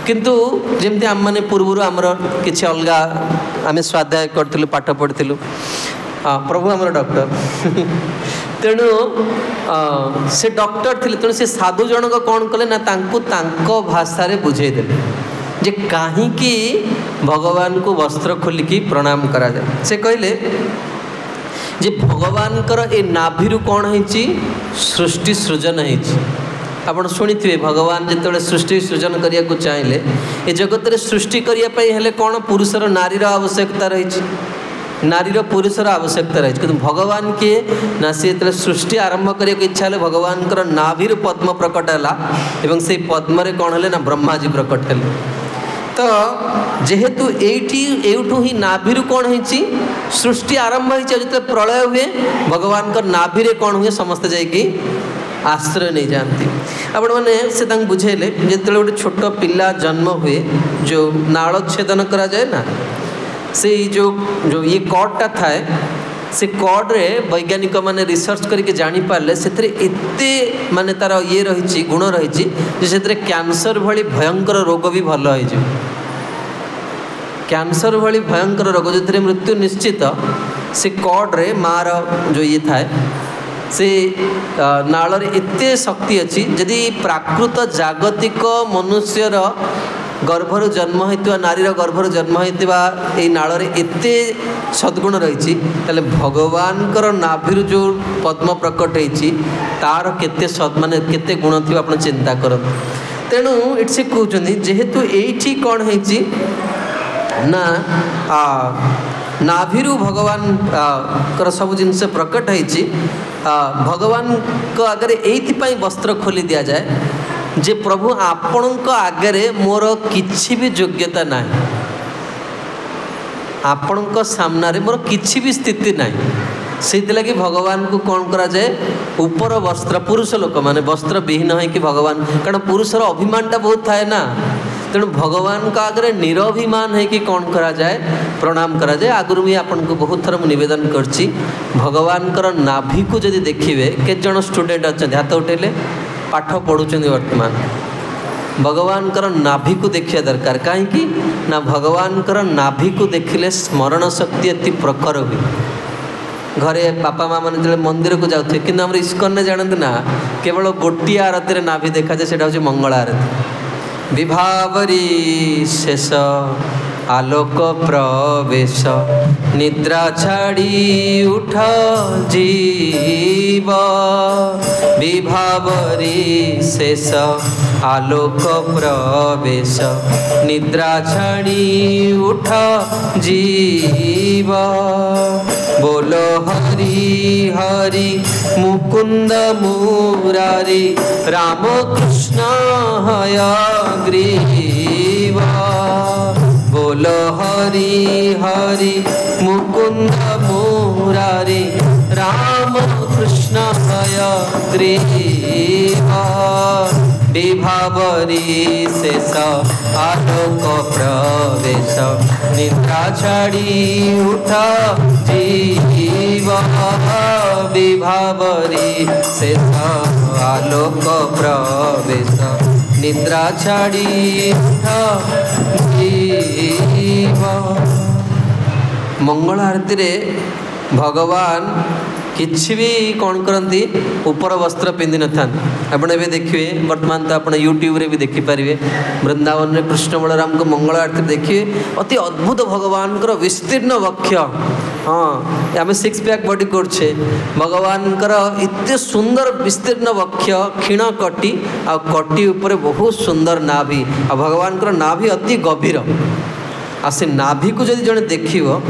किंतु जमती आम मैंने पूर्वर आमर किसी अलग आम स्वाध्याय करूँ पाठ पढ़ी प्रभु आमर डॉक्टर तेणु से डॉक्टर थे तेणु से साधु जनक कौन कले ना तांको भाषा बुझेदे जे कहीं भगवान को वस्त्र खोलिकी प्रणाम करा जाए। से कहले जे भगवान कर ए नाभि कौन है सृष्टि सृजन है। आप शुणी भगवान जो सृष्टि सृजन करने को चाहिए ए जगत रे सृष्टि करने कौन पुरुषर नारीर आवश्यकता रही नारीर पुरुषर आवश्यकता रही कि भगवान किए ना सी सृष्टि आरंभ करने को इच्छा है भगवान कर नाभि पद्म प्रकट है से पद्म कौन है ना ब्रह्माजी प्रकट है। तो जेहेतु एठू ही नाभिरू कौन होइछि सृष्टि आरंभ होइछि जते प्रलय हुए भगवान का नाभिरे कौन हुए समस्त जाइकी आश्रय नहीं जानती आपण मैंने से बुझेले जिते गोटे छोट पिला जन्म हुए जो नाल छेदन करा जाए ना से जो जो ये कॉर्डटा थाए से कॉर्ड रे वैज्ञानिक माने रिसर्च करके जानी पारले सेतरे एते माने तार ये रही गुण रही जे कैंसर भली भयंकर रोग भी भल हो कैंसर भली भयंकर रोग जो मृत्यु निश्चित से कॉर्ड रे मार जो ये थाए से नाल एते शक्ति अच्छी जदि प्राकृत जागतिक मनुष्यर गर्भर जन्म होता नारीर गर्भर जन्म होता ये नाल एते सद्गुण रही भगवान नाभिर जो पद्म प्रकट होती तार केते माने केते गुण थी आप चिंता कर तेणु इट से कहते जेहेतु ये कौन है ना नाभिरू भगवान कर सब जिनस प्रकट होती भगवान को आगे ये वस्त्र खोली दि जाए जे प्रभु आपण आगे मोर किछि भी योग्यता ना आपण सामना रे मोर किछि भी स्थिति ना से लगी भगवान को कौन करा जाए ऊपर वस्त्र पुरुष लोक माने वस्त्र विहीन है कि भगवान कारण पुरुषर अभिमानटा बहुत थाए ना तेणु भगवान का आगे निरभिमान है कि कौन करा जाए प्रणाम करा जाए आगुरी मुझे आपन को बहुत थर निवेदन करछि भगवान कर नाभि को जदि देखिए के जन स्टूडेंट अच्छा हाथ उठेले पाठ पढ़ुं वर्तमान भगवान कर नाभि को देखिया दरकार कहीं ना भगवान कर नाभि को देखिले स्मरण शक्ति अति प्रखर हुए घरे बापा माँ मैंने जो मंदिर को जाते कि इस्कन जानते ना केवल गोटे आरती नाभि देखा जाए सेटा हूँ मंगल आरती विभावरी शेष आलोक प्रवेश निद्रा छाड़ी उठ जीव विभावरी शेष आलोक प्रवेश निद्रा छाड़ी उठ जीव बोलो हरि हरि मुकुंद मुरारी राम कृष्ण हय ग्रीव बोलो हरि हरि मुकुंद मुरारी राम कृष्ण हय ग्रीव विभावरी शेष आलोक प्रवेश निद्रा छाड़ी उठ जीव विभावरी शेष आलोक प्रवेश निद्रा छाड़ी उठ जीव मंगल आरती रे भगवान किछि भी कौन करती ऊपर वस्त्र पिंधि न था आपड़ ए देखिए वर्तमान तो आप यूट्यूब रे भी देखिपारे वृंदावन में कृष्ण बलराम को मंगल आरती देखिए अति अद्भुत भगवान कर विस्तीर्ण वक्ष हाँ आम सिक्स पैक बॉडी करछे भगवान कर इतने सुंदर विस्तीर्ण वक्ष क्षीण कटी आ कटी ऊपर बहुत सुंदर नाभि आ भगवान कर नाभि अति गभीर आ से नाभि को जदि जड़े देखियो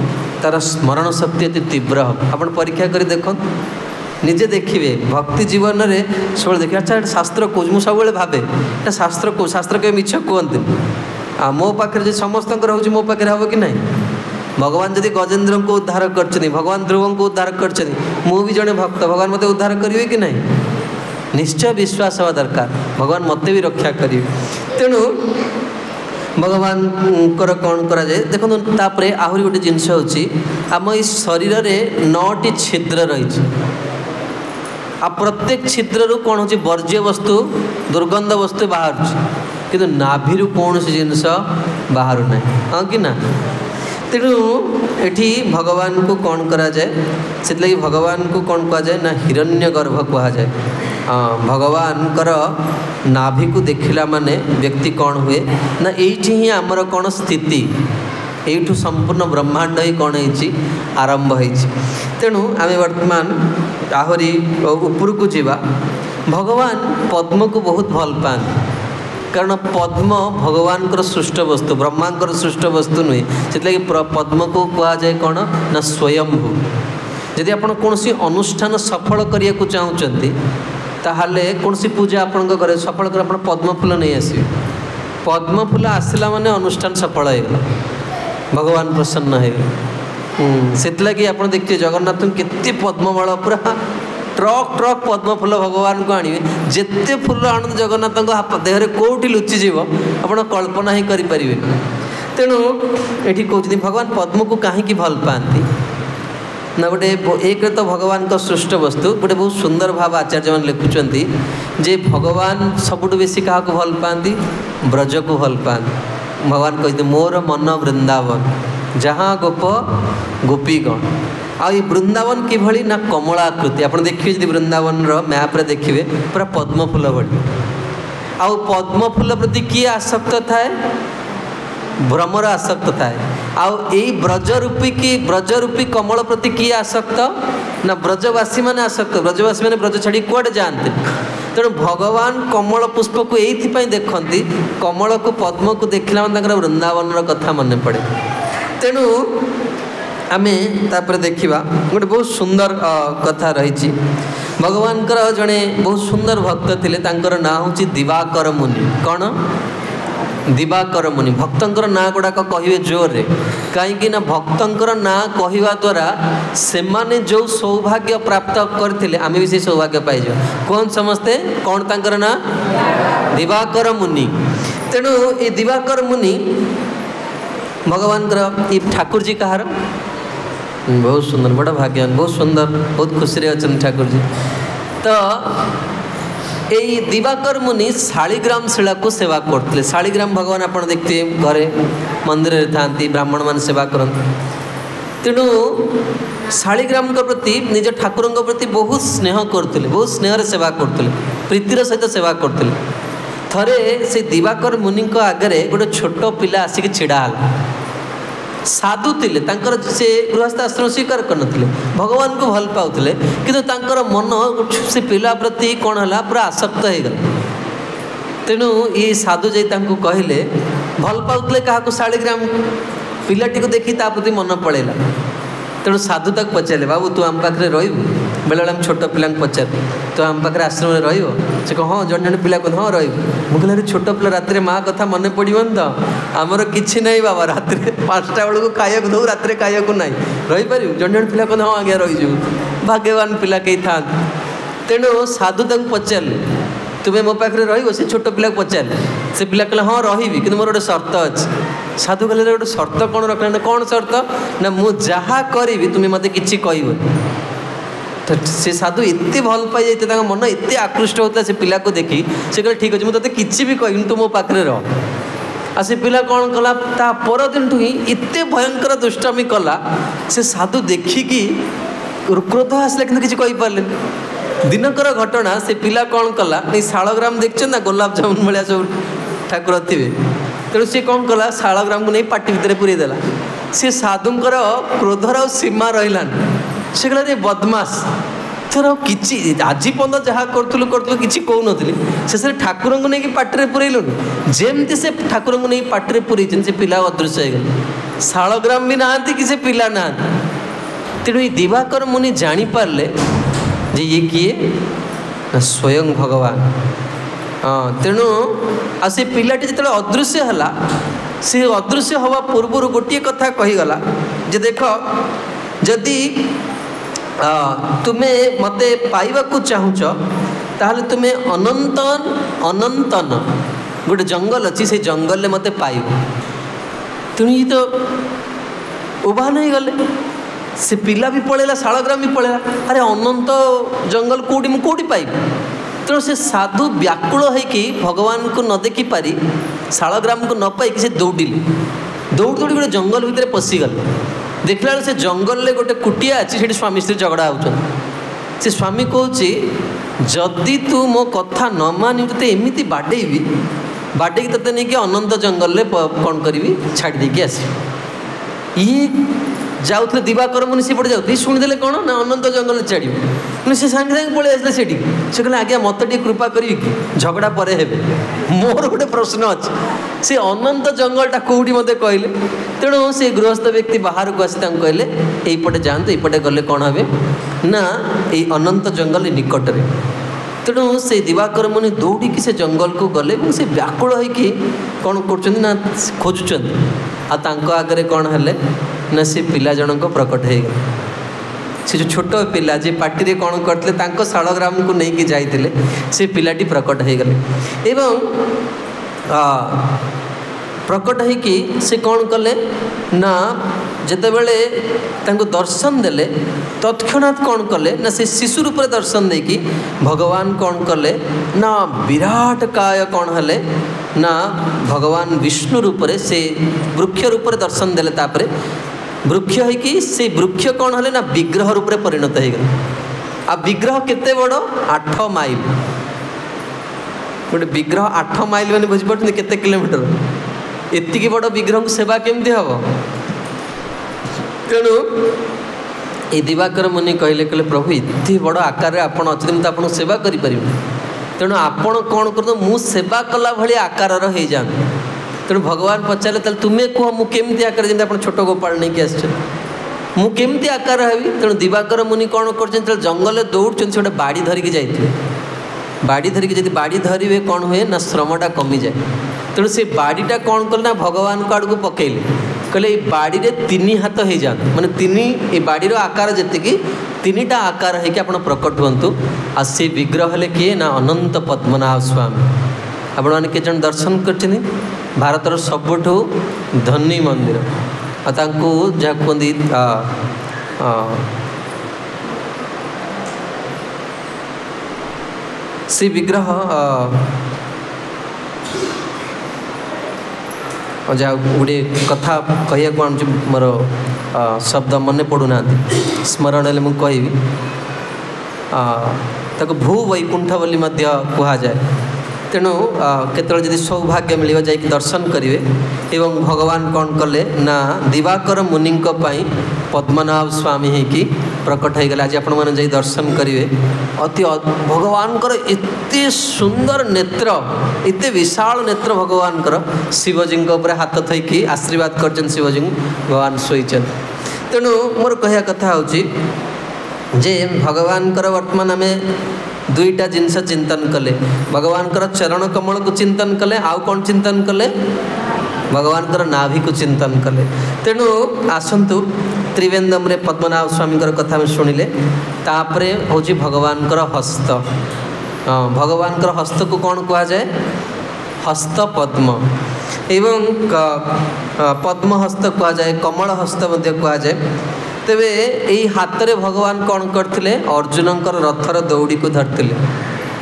तार स्मरण शक्ति अति तीव्र आप परीक्षा कर देख निजे देखिए भक्ति जीवन में सब देखिए अच्छा शास्त्र कौच मुझे सब भावे शास्त्र को शास्त्र के मिछ कहते मो पाखे जो समस्त रोचे मो पाखे हम कि ना भगवान जदि गजेन्द्र को उद्धार कर भगवान ध्रुव को उद्धार कर भी जड़े भक्त भगवान मत उद्धार करेंगे कि ना निश्चय विश्वास हवा दरकार भगवान मत भी रक्षा करेंगे तेणु भगवान कर कौन करा जाए देखो तापर आहरी गोटे जिनस होची आम इस शरीर में 9टी छिद्र रही आ प्रत्येक छिद्र कौन हो वर्ज्य वस्तु दुर्गंध वस्तु बाहर किंतु नाभिरू कौन सी जिनस बाहर ना हाँ कि ना तेणु एठी भगवान को कौन करा जाए से लगी भगवान को कौन कहा जाए ना हिरण्य गर्भ कहा जाए भगवान कर नाभि को देखला माने व्यक्ति कौन हुए ना एठी ही आमर कौन स्थिति एठू संपूर्ण ब्रह्मांड ही कौन है आरंभ हो तेणु आम वर्तमान आहरी ऊपर को जीवा भगवान पद्म को बहुत भल पाते कारण पद्म भगवान कर सृष्ट वस्तु ब्रह्मांकर सृष्ट वस्तु नुहे से पद्म को कहा जाए कौन ना स्वयंभू जदि आप कौन अनुष्ठान सफल करने को चाहते ताहले कौन सी पूजा आपण घर सफल कर पद्म फूल नहीं आसवे पद्म फूल आसला माने अनुष्ठान सफल हो भगवान प्रसन्न हो से लगी आप देखिए जगन्नाथ केते पद्ममाला पूरा ट्रक ट्रक पद्म फूल भगवान को आणवे जिते फूल आणु जगन्नाथ देहरे कौटी लुचिज आप कल्पना ही करें तेणु ये कहते भगवान पद्म को कहीं भल पाती ना गोटे एक तो भगवान का सृष्ट वस्तु गोटे बहुत सुंदर भाव आचार्य मैंने लिखुंट जे भगवान सबुठ बेसी क्या भल पाती ब्रज को भल पाती भगवान कहते मोर मन वृंदावन जहाँ गोप गोपीगण आई वृंदावन किभली ना कमलाकृति आप देखिए जी वृंदावन मैप्रे देखिए पूरा पद्म फूल भली आउ पद्म फूल प्रति किए आसक्त थाए भ्रमर आसक्त थाए आउ ब्रज रूपी कमल प्रति किए आसक्त ना ब्रजवासी मैंने आसक्त ब्रजवासी मैंने ब्रज छाड़ी कुआडे जाते तेणु भगवान कमल पुष्प को ये देखती कमल को पद्म को देखला वृंदावन कथा मन पड़े तेणु आमे तापर देखिबा गोटे बहुत सुंदर कथा रही भगवान जड़े बहुत सुंदर भक्त थिले तांकर ना होची दिवाकर मुनि कौन दिवाकर मुनि भक्तंकर ना गुड़ाक कहे जोर रे कहीं ना भक्तंकर ना कहवा द्वारा से माने जो सौभाग्य प्राप्त करथिले आमे भी से सौभाग्य पाइज कौन समस्ते कौन तांकर ना दिवाकर मुनि तेणु ये दिवाकर मुनि भगवान ये ठाकुर जी कहार बहुत सुंदर बड़ा भाग्यवान बहुत सुंदर बहुत खुशी अच्छा ठाकुर जी तो यही दिवाकर मुनि शालिग्राम शिला को सेवा करते शालिग्राम भगवान आप देखते घरे मंदिर था ब्राह्मण मान सेवा करते तेणु शालिग्राम प्रति निज ठाकुर प्रति बहुत स्नेह करते बहुत स्नेह सेवा करते प्रीतिर सहित सेवा करते थरे से दिवाकर मुनि आगे गोटे छोट पिला आसिक छिड़ा साधु थे से गृहस्थ आश्रम स्वीकार करते भगवान को भल पाते किंतु मन से पिला प्रति कौन है पूरा आसक्त हो गला तेणु ये साधु जाई कहले भल पाते क्या शालिग्राम पिलाटी को देखी प्रति मन पड़ेगा तेणु साधु तक पचारे बाबू तू आम पाखे रही बेले बेले छोट पिला पचार तो आम पाखे आश्रम में रही से कह हाँ जन जन पिला कहते हाँ रही मुझे छोट पिला रात माँ कथा मन पड़ोनी तो आमर किसी नहीं बाबा रात 5टा बेलू खाया दो रात खाया ना रही पार जन जन पिला कहते हाँ आज्ञा रही भाग्यवान पिला कई था तेणु साधु तक पचारे तुम्हें मो पाखे रही से छोट पिला पचारे से पिला कहले हाँ रही कि मोर गोटे शर्त अच्छे साधु कहले गोटे शर्त कौन रखना कौन शर्त ना मु जहाँ करी तुम्हें मत कि कह तो से साधु एत भल पाई जाते मन एत आकृष्ट होता से पिला को देखी से कहले ठीक अच्छे मुझे किसी भी कहनी तू मो पाखे रह आ से पिला कौन कला ता परदिन ही एत भयंकर दुष्टामी कला से साधु देखिकी क्रोध आसला कि किसी कहींपारे दिनकर घटना से पिला कौन कला नहीं शालग्राम देखते ना गोलाप जामुन भाया सब ठाकुर थे तेणु सी कौन कला शालग्राम को नहीं पाटी भितर पूरेदेला सी साधुंकर क्रोधर सीमा रहीलान से कहला बदमाश थर कि आज पर्यटन जहाँ करूँ किसी कहून शेष ठाकुर को नहीं पाटे पुरेलुनि जमती से ठाकुर को नहीं पाटे पुरे से पिला अदृश्य हो गले शालग्राम भी नहांती कि से पिला नहांती तेणु ये दिवाकर मुनि जानीपारे जे ये किए स्वयं भगवान हाँ तेणु आ से पिलाटी जो अदृश्य है से अदृश्य हवा पूर्व गोटे कथा कहीगला जे देख जदि तुम्हें मते पाइबा को चाहूच ताहले तुम्हें अनंतन अनंतन गोटे जंगल अच्छी से जंगल में मते पाइब तेणु ये तो उभा नहीं गले से पिला भी पड़ेगा शालग्राम भी पड़ेगा अरे अनंत जंगल कौटी पाइब तेणु से साधु व्याकुल होकि भगवान को न देखी पारी शालग्राम को न पाई से दौड़िले दौड़ दौड़ी गोटे जंगल भितर पशिगले देखला से जंगल में गोटे कुटिया अच्छी से स्वामी स्त्री झगड़ा हो स्वामी कौच जदि तू मो कथा न मानी ते एमती बाडेबी बाडे ते नहीं अनंत जंगल में कौन करी छाड़ी देकी आस ये जाऊे दिवाकर मुनि से पड़े जाते शुणीदे कौन ना अनंत जंगल छाड़ी से सागे सागे पलि आसले से कहले आज्ञा मत टे कृपा करी झगड़ा पर हे मोर गोटे प्रश्न अच्छे से अनंत जंगलटा कौटी मत कहले तेणु से गृहस्थ व्यक्ति बाहर को आसी कहले यपटे जातु यपटे गले कौन हे ना ये अनंत जंगल निकट में तेणु से दिवाकर मुनि दौड़ी से जंगल को गले से व्याकुल होइकी कौन कर खोजुं आगे कौन है ना से पिला जनक प्रकट हो गए से जो छोट पिला जी पार्टी कौन करते शालग्राम को लेकिन जाइए से पिलाटी प्रकट हो गले एवं प्रकट होइकी से कौन कले ना जितेबले दर्शन देले तत्क्षणात कौन कले ना से शिशु रूप दर्शन देकी भगवान कौन कले ना विराट काय कौन है ना भगवान विष्णु रूप से वृक्ष रूप दर्शन देले तापरे वृक्ष होइकी से वृक्ष कौन है ना विग्रह रूप परिणत हो गए आ विग्रह केते बड़ 8 माइल गोटे विग्रह 8 माइल मैंने बुझे केते किलोमीटर एति बड़ विग्रह को सेवा केमती हम तेणु ये दिवाकर मुनि कहले प्रभु इतनी बड़ आकार आपड़ अच्छे मुझे आपको सेवा करें तेणु आपण कौन कर मु सेवा कला भाई आकार हो जाए तेणु भगवान पचारे तुम्हें कह मुझे आकार जमी आप छोट गोपाल नहीं कि मुझे आकार हेबी तेणु दिवाकर मुनि कौन कर जंगल दौड़ गोटे बाड़ी धरिकी जाइए बाड़ी धरिकी जब बाड़ी धरवे कौन हुए ना श्रमटा कमी जाए तेणु से बाड़ीटा कौन कले ना भगवान को आड़ को पकईले कहले ये बाड़ी रे 3 हाथ हो जाए माने 3 ये बाड़ीर आकार जी 3टा आकार है कि आप प्रकट हूँ आ से विग्रह हेले किए ना अनंत पद्मनाभ स्वामी आपण मैंने के जन दर्शन कर भारतर सबुठू धनी मंदिर आपको जहाँ कहते से विग्रह जहाँ गोटे कथा कह मोर शब्द मन पड़ूना स्मरण मुझे कहबी ताको भू वैकुंठ बोली कह जाए तेणु केतल जदि सौभाग्य मिल जाए दर्शन करेंगे एवं भगवान कौन कले ना दिवाकर मुनि पद्मनाभ स्वामी होगी प्रकट हो गले आज आपण मैंने दर्शन करेंगे अति भगवान एते सुंदर नेत्र एते विशाल नेत्र भगवान शिवजी हाथ थईकी आशीर्वाद कर शिवजी भगवान शोचन तेणु मोर कह कथा हूँ जे भगवान वर्तमान आम दुईटा जिनस चिंतन कले भगवान चरण कमल को चिंतन कले आउ कौन चिंतन कले भगवान नाभि को चिंतन कले तेणु आसतु त्रिवेंदम रे पद्मनाभ स्वामी कथा शुणिले तापरे हूँ भगवान हस्त भगवान हस्त को कौन कह जाए हस्त पद्म एवं पद्म हस्त कह जाए कमल हस्त कह जाए तेबे यही हाथ रे भगवान कौन करते अर्जुन रथर दौड़ी को धरते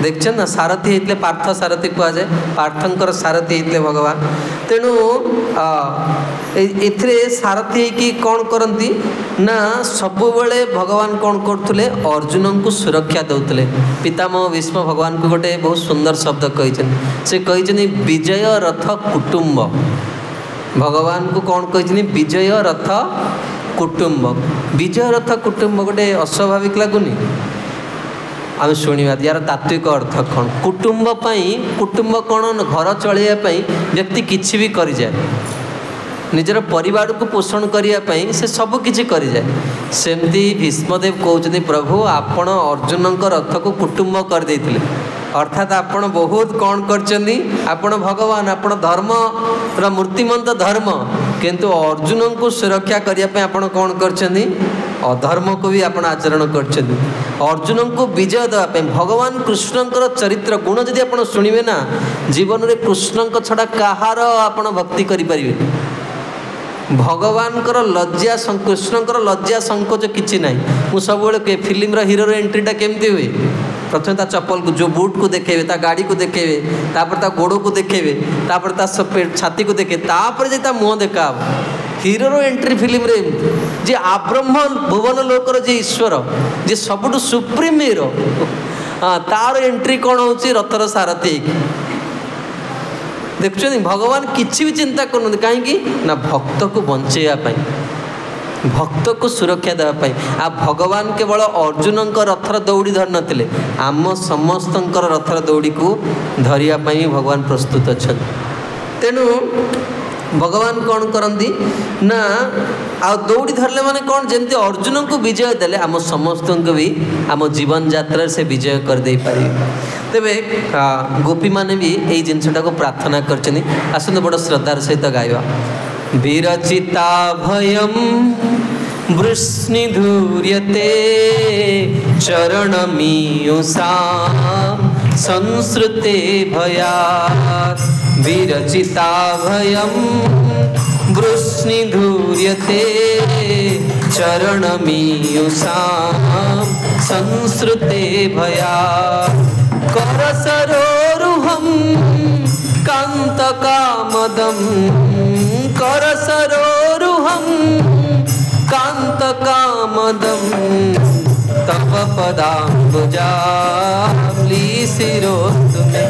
देखते ना सारथी होते पार्थ सारथी कह जाए पार्थंकर सारथी होते भगवान तेणु ए सारथी कि कौन करती ना सब बेले भगवान कौन करते अर्जुन को सुरक्षा दौले पितामह भीष्म भगवान को गोटे बहुत सुंदर शब्द कही से कही विजय रथ कुटुंब भगवान को कौन कही विजय रथ कुटुंब विजय रथ कुटुंब गोटे अस्वाभाविक लगुनि आम शुणा यार तात्विक अर्थ कौन कुटुंब कुटुंब कौन घर चलैया व्यक्ति किसी भी कर जाए निजर परिवार को पोषण करने से सब किछि कर जाए सेमती भीष्मदेव कहते प्रभु आपण अर्जुन रथ को कुटुंब कर देथिले अर्थात आपण बहुत कौन कर भगवान आपण धर्म मूर्तिमंत धर्म किंतु अर्जुन को सुरक्षा करने आपण कौन कर अधर्म को भी आपण आचरण कर अर्जुन को विजय देवाई भगवान कृष्णकर चरित्र गुण जदि आप शुणवे ना जीवन में कृष्ण छड़ा कहार आपण भक्ति करें भगवान लज्जा कृष्णकर लज्जा संकोच किसी ना मुझे सब फिल्म हिरोर एंट्रीटा केमती हुए प्रथम ता चप्पल को जो बूट को देखेबे ता गाड़ी को देखेबे तापर ता गोड़ो को देखेबे तापर ता छाती को देखे तापर जे ता मुँह देखा हिरोर एंट्री फिल्म रे जे आब्रह्म भुवन लोकर जे ईश्वर जे सबुठु सुप्रीम हीरो तार एंट्री कौन हो रथर सारथी देखुं भगवान किसी भी चिंता करूँ कहीं ना भक्त को बंचेवाई भक्त को सुरक्षा देवाई आ भगवान केवल अर्जुन रथर दौड़ी धर नथिले आम समस्त रथर दौड़ी को धरियापाई भगवान प्रस्तुत अच्छा तेणु भगवान कौन करती ना आ दौड़ी धरले माने कौन जमती अर्जुन को विजय देले आम समस्त को भी आम जीवन यात्रा से विजय कर दे पारे। तेबे गोपी माने भी यही जिनटा को प्रार्थना करछनी आसंत बड़ श्रद्धार सहित गाइबा। विरचिता भयम वृष्णिधूर्यते चरणमीयुषां संसृते भयात्। विरचिता भयम वृष्णिधूर्यते चरणमीयुषां संसृते भयात्। करसरोरुहं कान्तकामदं करसरोरुहं कान्तकामदं तव पदाम्बुजाम्लीशिरोस्तु मे।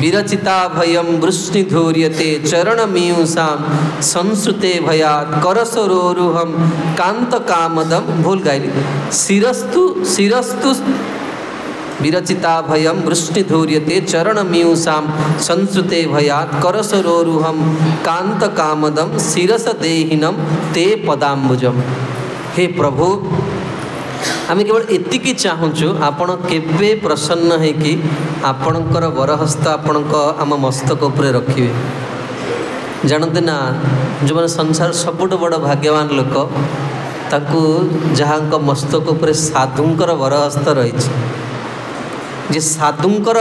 विरचिता भयम वृष्णिधूर्यते चरणमीयुषां संसृते भयात्। करसरोरुहं कान्तकामदं भूल गाइली शिरस्तु शिरस्तु विरचिता भयम वृष्णिधूर्यते चरणमीयुषां संसृते भयात्। करसरोरुहं कान्तकामदं शिरसदेहिनं ते पदाम्बुजम। हे प्रभु आम केवल एतिकी चाहूँ आपण केवे प्रसन्न है कि आपणकर वरहस्त आपण आम मस्तक उपरे रखिए। जानते ना जो मैंने संसार सबुठ बड़ भाग्यवान लोक ताकू जहाँ मस्तक उपरे साधुंकर वरहस्त रही जे साधुंकर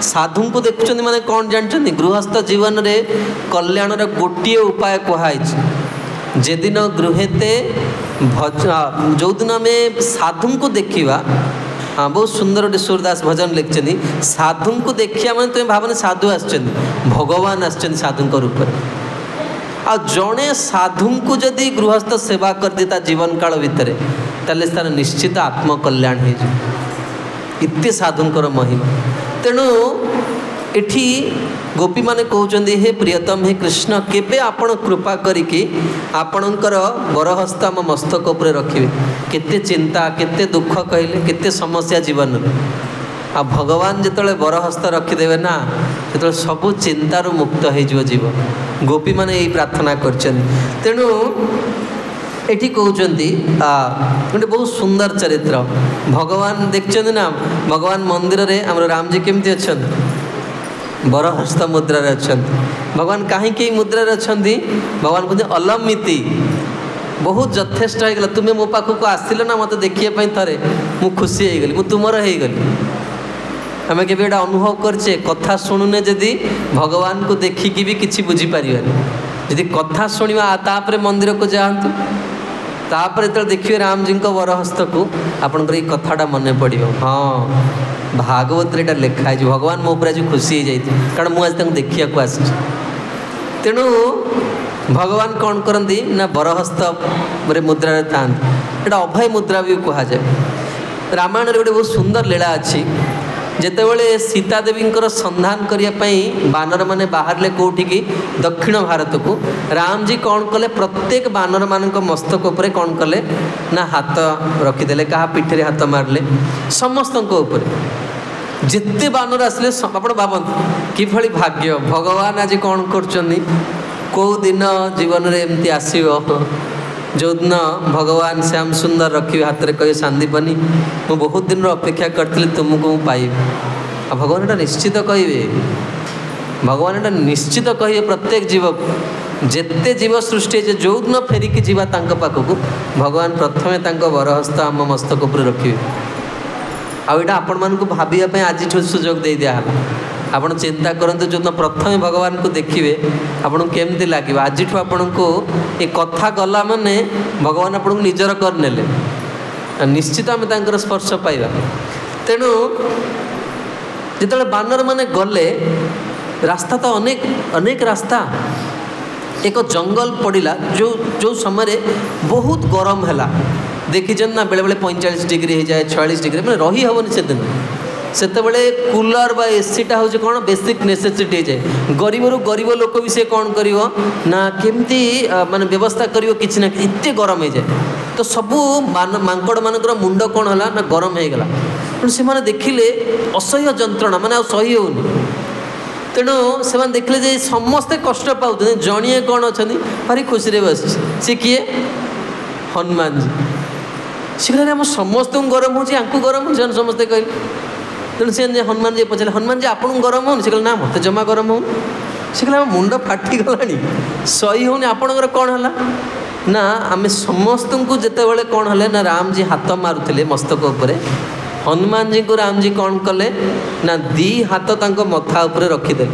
साधु को देखुं माने कौन जानते गृहस्थ जीवन रे कल्याण गोटे उपाय कहुई जेदिन गृहेते भज जो दिन आम साधु को देखा। हाँ बहुत सुंदर गोटे सूरदास भजन लिखिं साधु को देखा मैंने तुम्हें भावना साधु आसुच्च भगवान आसुच्च साधु रूप में। आ जड़े साधु को जदि गृहस्थ सेवा कर दी जीवन काल भितर ताले तार निश्चित आत्मकल्याण हो इत्ते साधुंकर महिमा। तेणु एठी गोपी माने कहउचंदी हे प्रियतम हे कृष्ण केबे आपण कृपा करिके आपणकर वरहस्त आम मस्तक उपरे रखिबे। केते चिंता केते दुख कहले केते समस्या जीवन में आ भगवान जिते वरहस्त रखिदेवे ना जो सबू चिंतार मुक्त हो जीव। गोपी माने यही प्रार्थना करछन। तेणु एठी कहउचंदी गोटे बहुत सुंदर चरित्र भगवान देखछन ना भगवान मंदिर रे हमर राम जी केमती अछन वरहस्त मुद्रा अच्छा। भगवान कहीं मुद्रा अच्छा भगवान कहते अलमिति बहुत यथेष्ट हो गला तुम्हें मो पाखक आसिल ना मत देखापी थे मु खुशी हो गली मु तुमर हो गली। आम के अनुभव करचे कथा शुणुने जदि भगवान को देखिकी भी किसी बुझीपार जदि कथा शुणा तापर मंदिर को जातु तापर जो देखिए राम जी को वरहस्त को आपंकर कथाटा मन पड़। हाँ भागवत यहाँ लिखाई भगवान मो पर आज खुशी हो जाए कारण मुझे देखा आस। तेणु भगवान कौन करती ना वरहस्त मुद्रा था यहाँ अभय मुद्रा भी कहुए। रामायण गोटे बहुत सुंदर लीला अच्छी जितेबले सीता देवी संधान करने बानर माने बाहर कौटिकी दक्षिण भारत को राम जी कौन कले प्रत्येक बानर मान मस्तक उपरे कौन कले ना हाथ रखीदे क्या पिठे हाथ मारले समस्त जिते बानर आसले आप भावत कि भाग्य भगवान आज कौन कर कौ दिन जीवन में एमती आसो जो दिन भगवान श्याम सुंदर रखी हाथ में कहे सांदीपनी मु बहुत दिन अपेक्षा करी तुमको मु पाइबी। भगवान यहाँ निश्चित कहे भगवान यहाँ निश्चित कहे प्रत्येक जीव जेते जीव सृष्टि है जो दिन फेरिकी जीवा पाखक भगवान प्रथमे वरहस्त आम मस्तक उपर रखिए। आईटा आपण मान भावाई आज सुजोग दे दिया आप चिंता करते जो प्रथम भगवान को देखिए आपको केमती लगे आज आपण को ये कथा गला माने भगवान आपको निजर करने निश्चित आम स्पर्श पाइबा। तेणु जो बानर माने गले रास्ता तो अनेक अनेक रास्ता एक जंगल पड़ा जो जो समय बहुत गरम है देखीचन ना बेले बेले 45 डिग्री हो जाए 46 डिग्री मैंने रही हेनी से दिन से कूलर बा एसीटा हूँ कौन बेसिक नेसेसिटी जाए गरीब रू गरीब लोक भी सी कौन कर ना केमती माने व्यवस्था कर कि ना इतने गरम हो जाए तो सबू मांकड़ मानकर मुंड कौन है ना गरम हो गला से देखिले असह्य जंत्रणा माने सही होनी तेणु से देखले जे समस्ते कष्ट पाते जड़िए कौन अच्छा भारी खुशी बस सी किए हनुमान जी सी कहले आम समस्त गरम हो गरम हो समस्ते कहले तेणु सी हनुमान जी पचारे हनुमान जी आपको गरम हो कहले ना मत जमा गरम हो सी कहले मुंड फाटिगला सही होनी आपणकर कौन है ना आम समस्त को जितेबाला कौन है ना राम जी हाथ मारुले मस्तक उपरे हनुमान जी को राम जी कौन कले ना दी हाथ तांको मथा उपरे रखीदे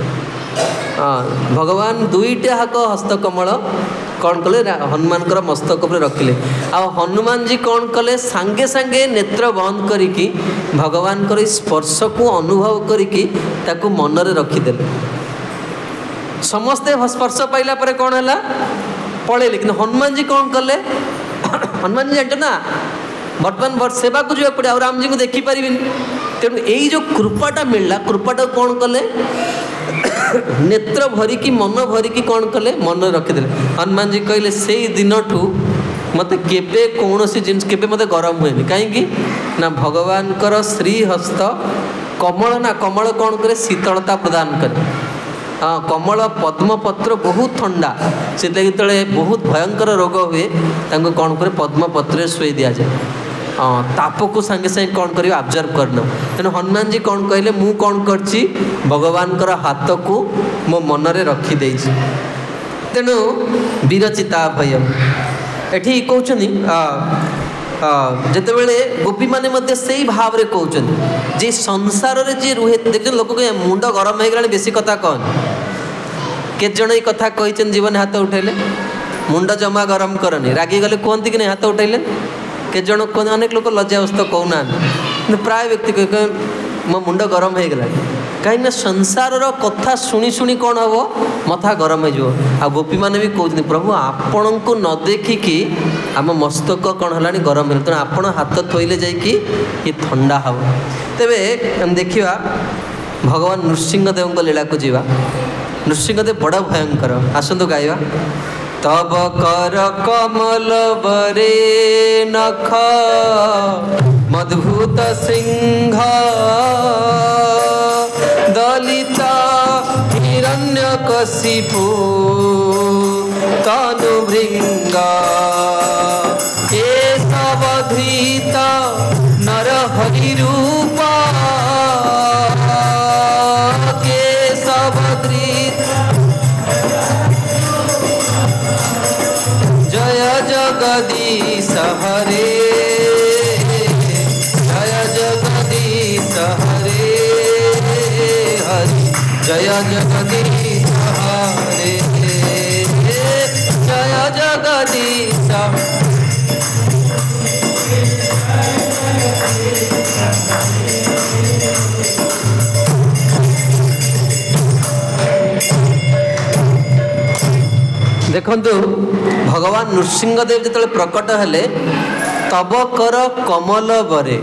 भगवान दुईटा हाक हस्तकमल कौन कले हनुमान मस्तक उपरे रखिले आ हनुमान जी कौन कले सांगे सांगे नेत्र बंद करिकी भगवान कर स्पर्श को अनुभव करिकी ताकू मनरे रखीदे समस्ते स्पर्श पाइला पर कौन है पड़े लेकिन हनुमान जी कौन कले हनुमान जी जानते ना बर्तमान सेवा को जावाक पड़े आ राम जी को देखिपारे तेणु यही जो कृपाटा मिलला कृपाटा कौन कले नेत्र भरिकी मन भरिकी कौन कले मन रखीदे हनुमान जी कहले से दिन ठू मत केबे कौन सी जिन केबे मत गरम हुए कहीं ना भगवान कर श्रीहस्त कमल ना कमल कौन करे शीतलता प्रदान करे हाँ कमल पद्मपत्र बहुत ठंडा से बहुत भयंकर रोग हुए तांको कौन करे पद्मपत्र शुई दि जाए हाँ ताप को सांगे सांगे कौन कर ऑब्जर्व करना तेणु हनुमान जी कौन कहले मु कौन करची भगवान कर हाथ को मो मनरे रखी देछि तेणु विरचिता भयम एठी कहउछनी जिते बड़े गोपी मैंने से भाव में कहते जे संसार रे जे रुहे देख लोक मुंड गरम हो गला बेसी कथा कौन केत जन ये कथा कही जीवन हाथ उठेले मुंड जमा गरम करनी रागी गले कहते कि नहीं हाथ उठेले केत जन कहते अनेक लोग लज्जावस्त कहना प्राय व्यक्ति कह मो मुंड गरम हो गला कहीं संसार कथा शुणी शुणी कौन हम मथा गरम हो आ गोपी मैंने भी कहते प्रभु आपण को न देखिकी आम मस्तक कौन है गरम है तेना आपण हाथ थोइले जाइकी ये ठंडा हम तेबे देखा भगवान नृसिंहदेव लीला को जीवा नृसिंहदेव बड़ भयंकर आसतु गाइबा तब कर कमल बरे नख मद्भुत सिंह दलिता हिरण्यकशिपु तनु भृंगा केशवधृत नरहरि रूपा केशवधृत जय जगदीश हरे जय जगदीश हरे हरि जय जगदीश हरे जय जगदीश देखंतु भगवान नृसिंहदेव जो प्रकट हेले तब कर कमल बरे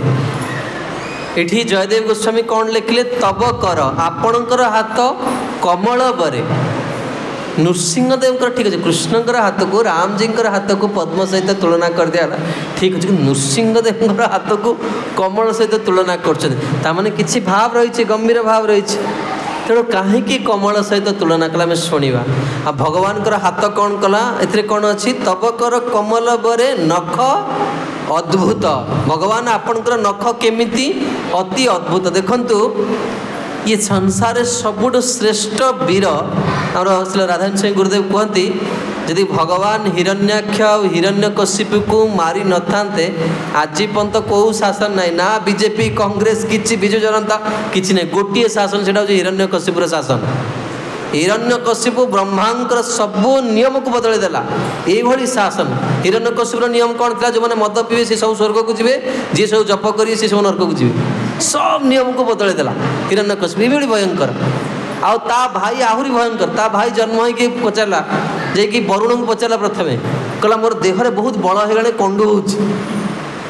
इठी जयदेव गोस्वामी कौन लिखिले तब कर आपणकर हाथ कमल बरे नृसिंहदेव ठीक अच्छे कृष्णकर हाथ को राम जी हाथ को पद्म सहित तुलना कर दिया ठीक अच्छे नृसिंहदेव हाथ को कमल सहित तुलना कर किसी भाव रही गंभीर भाव रही तेणु कहीं कमल सहित तुलना कला शुणा आ भगवान हाथ कौन कला ए कौन अच्छी तब कर कमल बरे नख अद्भुत भगवान आपणकर नख केमिति अति अद्भुत देखंतु ये संसार सबुठ श्रेष्ठ वीर आम श्री राधाकृष्ण सिंह गुरुदेव कहती यदि भगवान हिरण्याक्ष हिरण्यकशिपु को मारी न थांते आज पर्यंत कौ शासन ना ना बीजेपी कांग्रेस किसी विजु जनता किसी नहीं गोटे शासन से हिरण्यकशिपुर शासन हिरण्यकशिपु ब्रह्मांकर सबू नियम को बदल देला ये शासन हिरण्यकशिपुर नियम कौन था जो मैंने मद पीवे से सब स्वर्ग को जी जी सब जप करेंगे सी सब नरक को जी सब नियम को बदल देला हिरण्यकशिपु ये भयंकर आउ ता भाई आहरी भयंकर ता भाई जन्म होगी पचारा जे वरुण को पचारा प्रथमे कहला मोर देहरे बहुत बड़ हो कंडु हो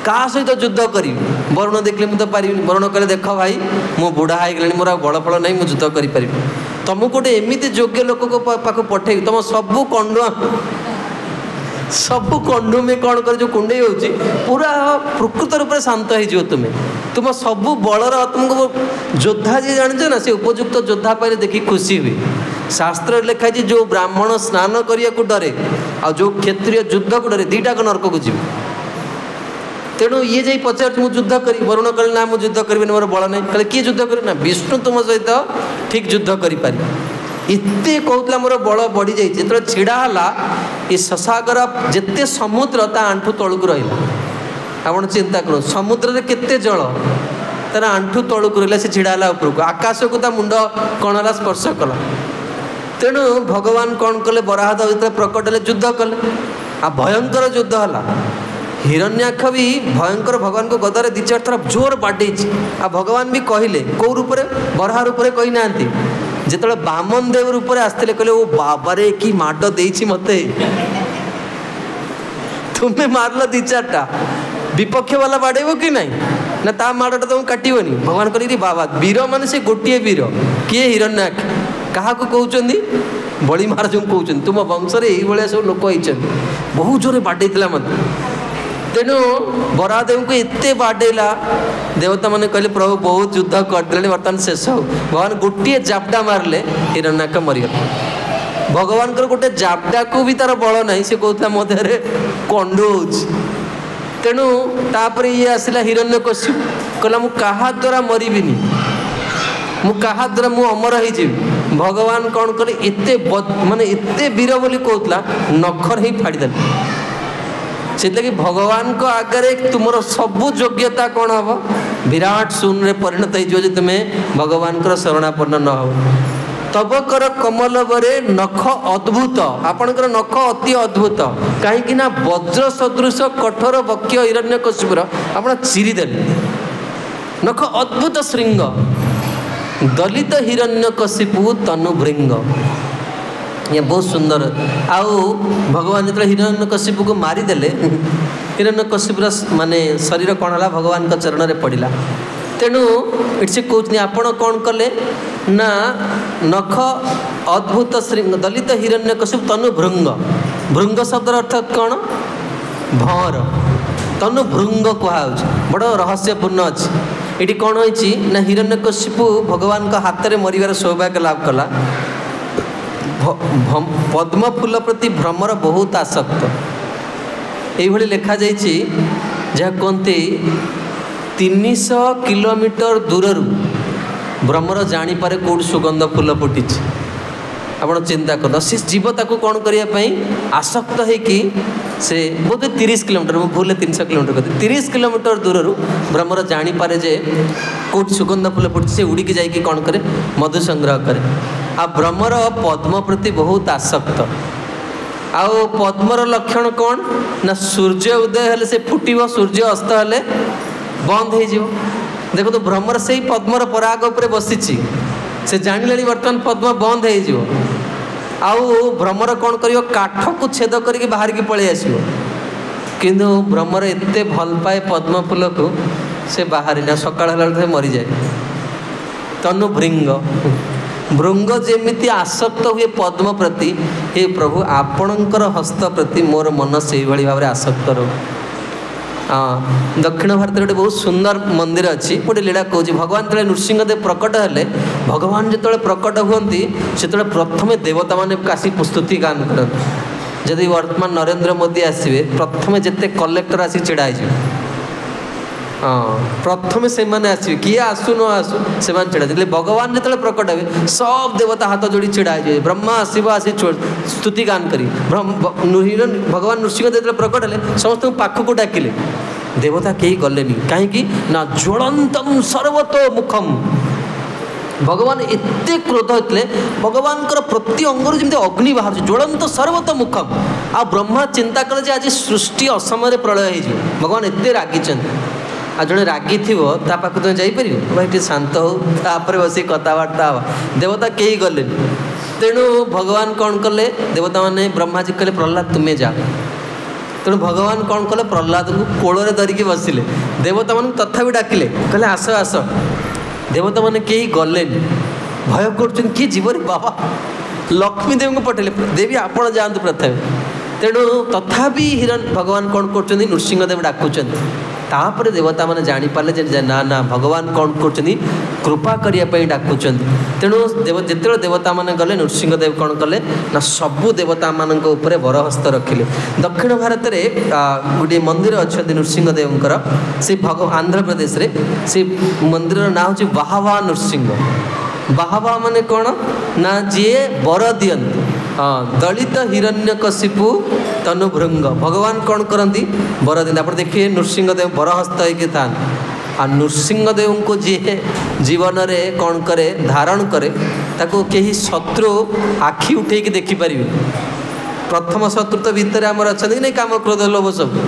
क्या सहित युद्ध करी वरुण देखले मुझे पारि वरुण कहले देख भाई मु बुढ़ा हो गला मोर बड़ फल नहीं मुझे युद्ध करी तुमको गोटे एमती योग्य लोक पाख पठे तुम सबू कंडुआ सब कंडुमे कौन कर जो कुंडे होची पूरा प्रकृत रूप से शांत हो तुम्हें तुम सब बलर तुमको योद्धा जी जान ना से उपयुक्त योद्धा पाए देखी खुशी हुई। शास्त्र लिखाई जो ब्राह्मण स्नान करने को डरे आ जो क्षत्रिय युद्ध को डरे दीटाक नरक को जी तेणु ये जा पचार मुझे युद्ध करी वरुण कहले ना मुझे युद्ध करी मोर बल नहीं कहले किए युद्ध करे ना विष्णु तुम सहित ठीक युद्ध करें इतने कहला मोर बल बढ़ी जाइए जो छिड़ा ये शशागर जिते समुद्र ता आंठू तलू रहा आप चिंता कर समुद्र केते जल तार आंठू तलू रहा से छिड़ा उपरको आकाश को ता मुंड कण स्पर्श कला तेणु भगवान कौन कले बराहद भर प्रकट हेले युद्ध कले आ भयंकर युद्ध है। हिरण्याक्ष भी भयंकर भगवान को गदारे दी चार थर जोर बाडे आ भगवान भी कहले कौ रूप बराह रूप कही ना जिते बामन देव रूप आसते कहले ओ बाबारे कि माड दे मत तुम्हें मारल दी चार्टा विपक्ष वाला बाड़ेब कि नहीं ना ता माड़टा तुम काटनी भगवान कह बाबा वीर मान से गोटे वीर किए हिरण्याक्ष क्या कहते बड़ी महाराज को कहते तुम वंश ये सब लोक होती बहुत जोर बाडे मत तेणु बरादेव को एते बाडेला देवता मैंने कहले प्रभु बहुत युद्ध करदे बर्तमान शेष हो भगवान गोटे जापटा मारले हिरण्याक्ष मरीगला भगवान गोटे जापटा को भी तार बल ना सी कहता मो देह कंडू तेणु तापर ये आसला हिरण्यकशिपु कहला मु कहा द्वारा मरबिनी मु कहा द्वारा मु अमर हो भगवान कौन कले एते माने एते वीर बोली कहला नखर ही फाड़ीदे से भगवान को आगे तुम सब योग्यता कौन हम विराट शून्य परिणत हो तुम्हें भगवान शरणापन्न न हो तब कर कमल बरे नख अद्भुत आपणकर नख अति अद्भुत कहीं वज्र सदृश कठोर वक्ष हिरण्यकशिपुर आप चिरीदेले नख अद्भुत श्रृंग दलित हिरण्यकशिपु तनुभृंग ये बहुत सुंदर आउ भगवान जो हिरण्यकशिपु को मारिदेले हिरण्यकशिपुर माने शरीर कौन है भगवान का चरण में पड़ा तेणु इट से कहते आपण कौन कले ना नख अद्भुत श्रृंग दलित हिरण्यकशिपु तनु भृंग भृंग शब्द अर्थात कौन भंवर तनु भृंग कहुच बड़ रहस्यपूर्ण अच्छी ये कौन होती ना हिरण्यकशिपु भगवान का हाथ में मरिवार सौभाग्य लाभ कला पद्म फूल प्रति भ्रमर बहुत आसक्त ये लिखा जाइए जहाँ कहते 300 किलोमीटर दूर भ्रमर जानीपे कौट सुगंध फूल फुटी आप चिंता कर सी जीव ताको कौन करने आसक्त होकि से बोध 30 किलोमीटर मुझे भूल 300 किलोमीटर कहते 30 किलोमीटर दूर भ्रमर जानीपे जे कौट सुगंध फूल फुटी से उड़िकी जाकि कौन करे मधु संग्रह करे आ भ्रमर पद्म प्रति बहुत आसक्त आउ पद्मर लक्षण कौन ना सूर्य उदय हेले से फुटिव सूर्य अस्त हेले बंद हो देखो तो भ्रमर से ही पद्मर पराग उपर बसी से जानिले बर्तमान पद्म बंद हो आउ भ्रमर कौन कर काठ को छेद करके बाहर की पलि आस किंतु भ्रमर एते भल पाए पद्म फूल को से बाहर ना सकाळ मरी जाए तनु भृंग भृंग जेमिति आसक्त हुए पद्म प्रति हे प्रभु आपणकर हस्त प्रति मोर मन से भाव में आसक्त रो। हाँ दक्षिण भारत गोटे बहुत सुंदर मंदिर अच्छी गोटे लीला कहूँ भगवान जो नृसिंहदेव प्रकट हेले भगवान जो प्रकट हुंती से प्रथम देवता मैंने आसी स्तुति गान करते जदि वर्तमान नरेंद्र मोदी आसवे प्रथम जिते कलेक्टर आसी छिड़ा हो हाँ प्रथम से मैंने आसवे किए आसु न आसु से छिड़ा भगवान जो प्रकट हे सब देवता हाथ जोड़ी छिड़ा हो ब्रह्मा आसव आसी स्तुति गान करी भगवान नृसिंहदेव प्रकट हेले समस्त पाखक डाकिले देवता कहीं गलेनी कहीं ना ज्वलंतम सर्वतो मुखम भगवान एते क्रोध होते भगवान प्रति अंगर जमी अग्नि बाहर ज्वलंत सर्वतो मुखम आ ब्रह्मा चिंता कले आज सृष्टि असमय प्रलय हो भगवान एते रागी आ जड़े रागी थी पाख तुम जापर भाई शांत होपर बस कथबार्ता हाँ देवता कहीं गले तेणु भगवान कौन कले देवता मैंने ब्रह्माजी कहले प्रहलाद तुम्हें जा तेणु भगवान कौन कले प्रहलाद को कोଳରେ धरिकी बसिले देवता मान तथापि डाकिले कहले आस आस देवता मैंने कहीं गले भय कर किए जीवन बाबा लक्ष्मी देवी को पठेले देवी आपण जातु प्रथम तेणु तथापि भगवान कौन कर नृसिंहदेव डाकुचंद तापर देवता मैंने जानीपारे जे ना ना भगवान कौन कर कृपा करने डाकुचंद। तेणु जिते देवता मैंने गले नृसिंहदेव कौन कले ना सबू देवता मान बरहस्त रखिले। दक्षिण भारत में गोटे मंदिर अच्छा नृसिंहदेवकर से आंध्र प्रदेश रे से मंदिर ना हूँ बाहावा नृसिंह। बाहावा माने कौन ना जी बर दियंती दलित हिरण्यकशिपु तनुभृंग भगवान कौन करती बर दिखते। आप देखिए नृसिंहदेव बरहस्त होकर था आ नृसिंहदेव को जी जीवन रे कौन करे धारण करे ताको कहीं शत्रु आखि उठे देखिपारे। प्रथम शत्रु तो भितर आमर अच्छा नहीं काम क्रोध लोभ सब।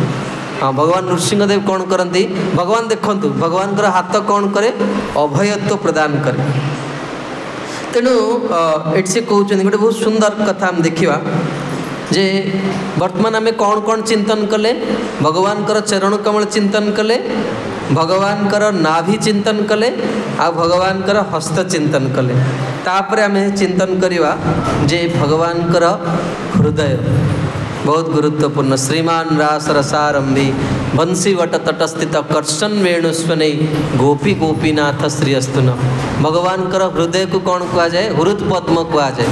हाँ भगवान नृसिंहदेव कौन करती भगवान देखु भगवान हाथ कौन करे अभयत्व प्रदान करे। तेणु ये से कहते गोटे बहुत सुंदर कथा हम देखा जे वर्तमान आम कौन कौन चिंतन कले भगवान चरण कमल चिंतन कले भगवान नाभि चिंतन कले आ भगवान हस्त चिंतन कले तापर आम चिंतन करवा जे भगवान हृदय बहुत गुरुत्वपूर्ण। श्रीमान रास रसारंभी बंशीवट तटस्थित कर्षण वेणुस्वन गोपी गोपीनाथ श्रीअस्तुन। भगवान हृदय को कौन कह जाए हृद पद्म कह जाए।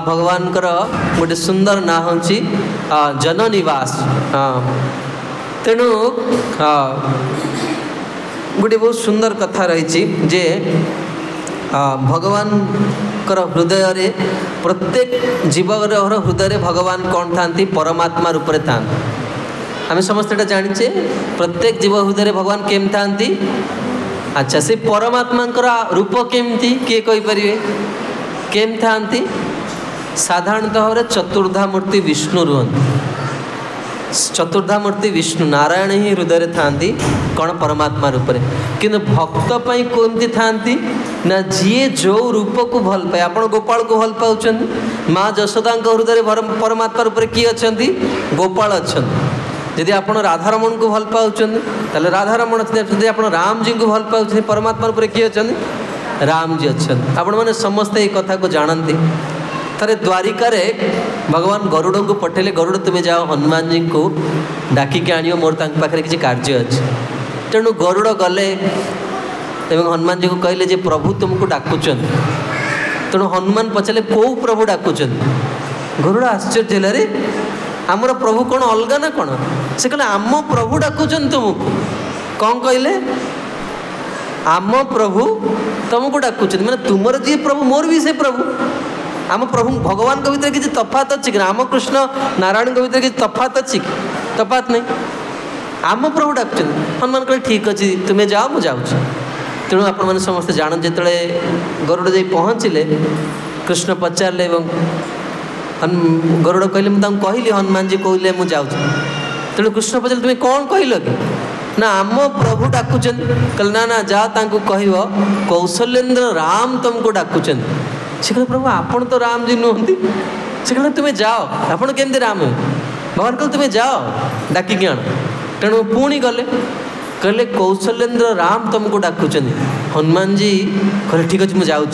भगवान गोटे सुंदर ना हूँ जननिवास। तेणु गोटे बहुत सुंदर कथा रही जे भगवान हृदय रे प्रत्येक जीवर हृदय रे भगवान कौन था परमात्मा रूप में था। आम समस्त जाचे प्रत्येक जीव हृदय रे भगवान केम था। अच्छा से परमात्मा रूप केमती किए कहीपर केम था। साधारणतः चतुर्धा मूर्ति विष्णु रुहंती। चतुर्धा मूर्ति विष्णु नारायण ही हृदय था कौन परमात्मा रूप में किंतु भक्त कमती था ना जी जो रूप को भल पाए। आप गोपाल को भल पाँच माँ जशोदा हृदय परमात्मा रूप में किए अच्छा गोपाल अच्छा। यदि आप राधारमण को भल पाँच राधारमण अच्छे। आप राम जी को भल पाँच परमात्मा रूप में किए अच्छा राम जी अच्छा। आपण मैंने समस्ते ये कथा को जानती। थरे द्वारिका रे भगवान गरुड़ को पठेले गरुड़ तुम्हें जाओ हनुमान जी को डाकिक आण मोर पाखे किसी कार्य अच्छे। तेणु गरुड़ गले हनुमान जी को कहले जे प्रभु तुमको डाकुचन। तेणु हनुमान पचारे कौ प्रभु डाकुचन। गरुड़ आश्चर्य रे आमर प्रभु कौन अलग ना कौन से कहले आम प्रभु डाकुचन तुमको कौन कहले आम प्रभु तुमको डाकुचन माने तुमर जी प्रभु मोर भी से प्रभु। आम प्रभु भगवान के भीतर किसी तफात अच्छी कि रामकृष्ण नारायण के भीतर किसी तफात अच्छी तफात नहीं। आम प्रभु डाकुचन हनुमान कहले ठीक अच्छे तुम्हें जाओ मुझे जाऊँ। तेणु आप समस्ते जान जो गरुड़ जा पहुँचले कृष्ण पचारे गरुड़ कहले मुझे कहली हनुमान जी कहले मुझे जाऊँ। तेणु कृष्ण पचारे तुम्हें कौन कहल कि ना आम प्रभु डाकुचन कहले ना ना जा कह कौशलेन्द्र राम तुमको डाकुचन। से कहले प्रभु आपन तो राम जी नुहंती। से कहले तुम्हें जाओ आपन केमती राम है भगवान कहले तुम्हें जाओ डाकिक आण। तेणु पुणी गले कहले कौशलेन्द्र राम तुमको डाकुचन। हनुमान जी कहले ठीक अच्छे मुझे जाऊँ।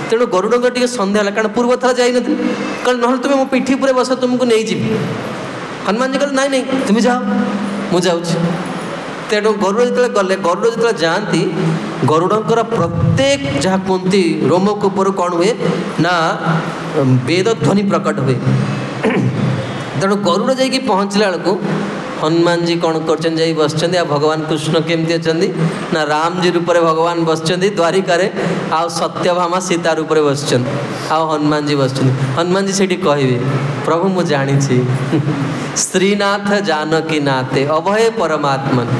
तेणु गरुड़ टे सन्देह है कारण पूर्व थर जाइन कहले ना तुम्हें मो पिठी पर बस तुमको नहीं जी। हनुमान जी कहले नहीं तुम्हें जाओ मुझे जाऊँ। तेणु गरुड़ जो गले गरुड़ जो जाती गरुड़र प्रत्येक जहाँ कहती रोमक ऊपर कौन हुए ना वेद ध्वनि प्रकट हुए। तेणु गरुड़ जा पहुँचला बेलू हनुमान जी कौन कर बस भगवान कृष्ण केमती अच्छा ना राम जी रूप में भगवान बस द्वारिका आ सत्यभामा सीता रूप में बस हनुमान जी बस हनुमान जी से कहे प्रभु मु जानी श्रीनाथ जानकी नाथे अभय परमात्मन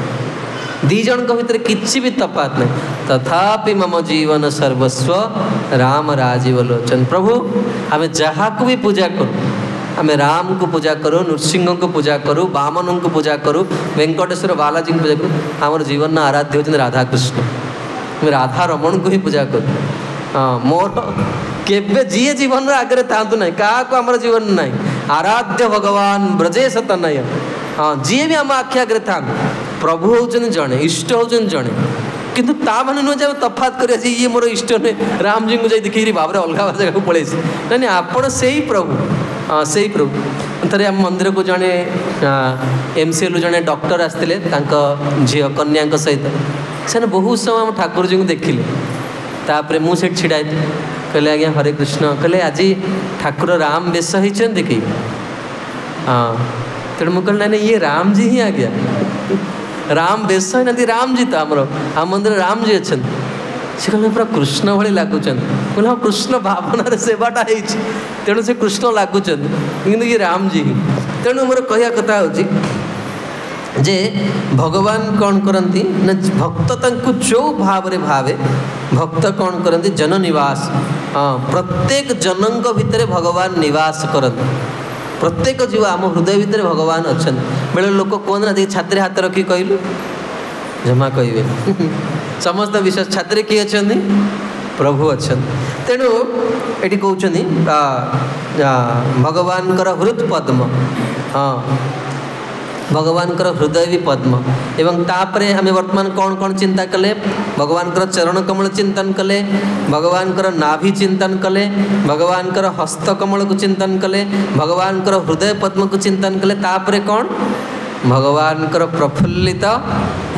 दीज भितर किसी भी तफात नहीं तथापि मम जीवन सर्वस्व राम राजीव लोचन। प्रभु आम जहाँ को भी पूजा करूँ आम राम को पूजा करूँ नृसिंह को पूजा करूँ वामन को पूजा करूँ वेंकटेश्वर बालाजी को पूजा करूँ आमर जीवन आराध्य होती राधा कृष्ण राधा रमण को ही पूजा करूँ। हाँ मोर केवे जी जीवन आगे था ना क्या आम जीवन ना आराध्य भगवान ब्रजेश तनय। हाँ जी भी आम आखि आगे था प्रभु होचन जड़े इष्ट होचन जड़े किंतु ता माने नुह जे तफात कर ये मोर इष्ट नुहे राम जी को जाई देखिरी बाबरे अलग अलग जगह पड़े नहीं आपण से ही प्रभु। से प्रभु थे आम मंदिर को जड़े MCL जड़े डॉक्टर आसते झील कन्या सहित से बहुत समय आम ठाकुर जी को देखिले तापर मुझे छिड़ाई कहले आज्ञा हरे कृष्ण कहले आज ठाकुर राम बेश होती कि हाँ तेणु मुझे कहना ये राम जी ही आज्ञा राम बेश होना राम जी तो आम मंदिर राम जी अच्छा से कहले पूरा कृष्ण भली लगुच कहले हाँ कृष्ण भावनार सेवाटा तेणु से कृष्ण लगुच कि ये राम जी ही तेणु मोर कहया कथा हो जे भगवान कौन करती ना भक्त तांको जो भाव रे भावे भक्त कौन करती जननिवास हाँ प्रत्येक जनक भितर भगवान निवास करते प्रत्येक जीव आम हृदय भितर भगवान अच्छा बेले लोक कहते ना छाती हाथ रखी कहलु जमा कहे समस्त विश्वास छाती किए अच्छा प्रभु अच्छा तेणु ये कहते भगवान हृद पद्म हाँ भगवान हृदय भी पद्म एवं तापर आम वर्तमान कौन कौन चिंता कले भगवान चरण कमल चिंतन कले भगवान नाभि चिंतन कले भगवान हस्त कमल को चिंतन कले भगवान हृदय पद्म को चिंतन कले तापर कौन भगवान प्रफुल्लित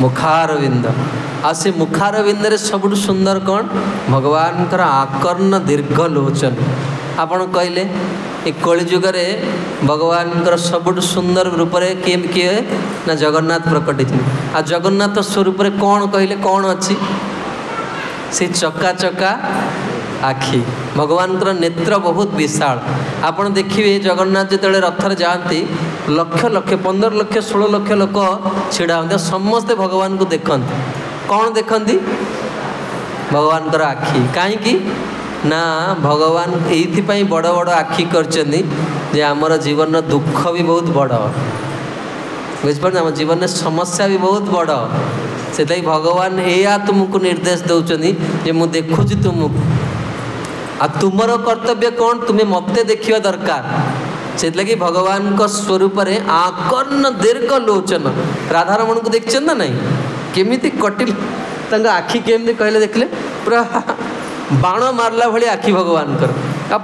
मुखारविंद आ से मुखारविंद रे सबुठ सुंदर कौन भगवान आकर्ण दीर्घ लोचन आपण कहले ये कलिजुग भगवान सबुठ सुंदर रूप से किए किए ना जगन्नाथ प्रकट आ जगन्नाथ स्वरूप कौन कहले कौन अच्छी से चका चका आखि भगवान नेत्र बहुत विशाल आपड़ देखिए जगन्नाथ जो रथर जाती लक्ष लक्ष 15 लक्ष 16 लक्ष लोक छिड़ा होते समस्ते भगवान को देखते कौन देखती भगवान आखि कहीं ना भगवान ये बड़ बड़ आखि कर आमर जीवन दुख भी बहुत बड़ बुझिपार आम जीवन में समस्या भी बहुत बड़ से भगवान या तुमको निर्देश दौरान जे मु देखुची तुमको आ तुमर कर्तव्य कौन तुम्हें मत देखा दरकार से लगी भगवान का स्वरूप आकर्ण दीर्घ लोचन राधारमण को देखते ना नहीं केमी कटिल आखि केमी कहले देखले पूरा बाण मारला भली आखि भगवान कर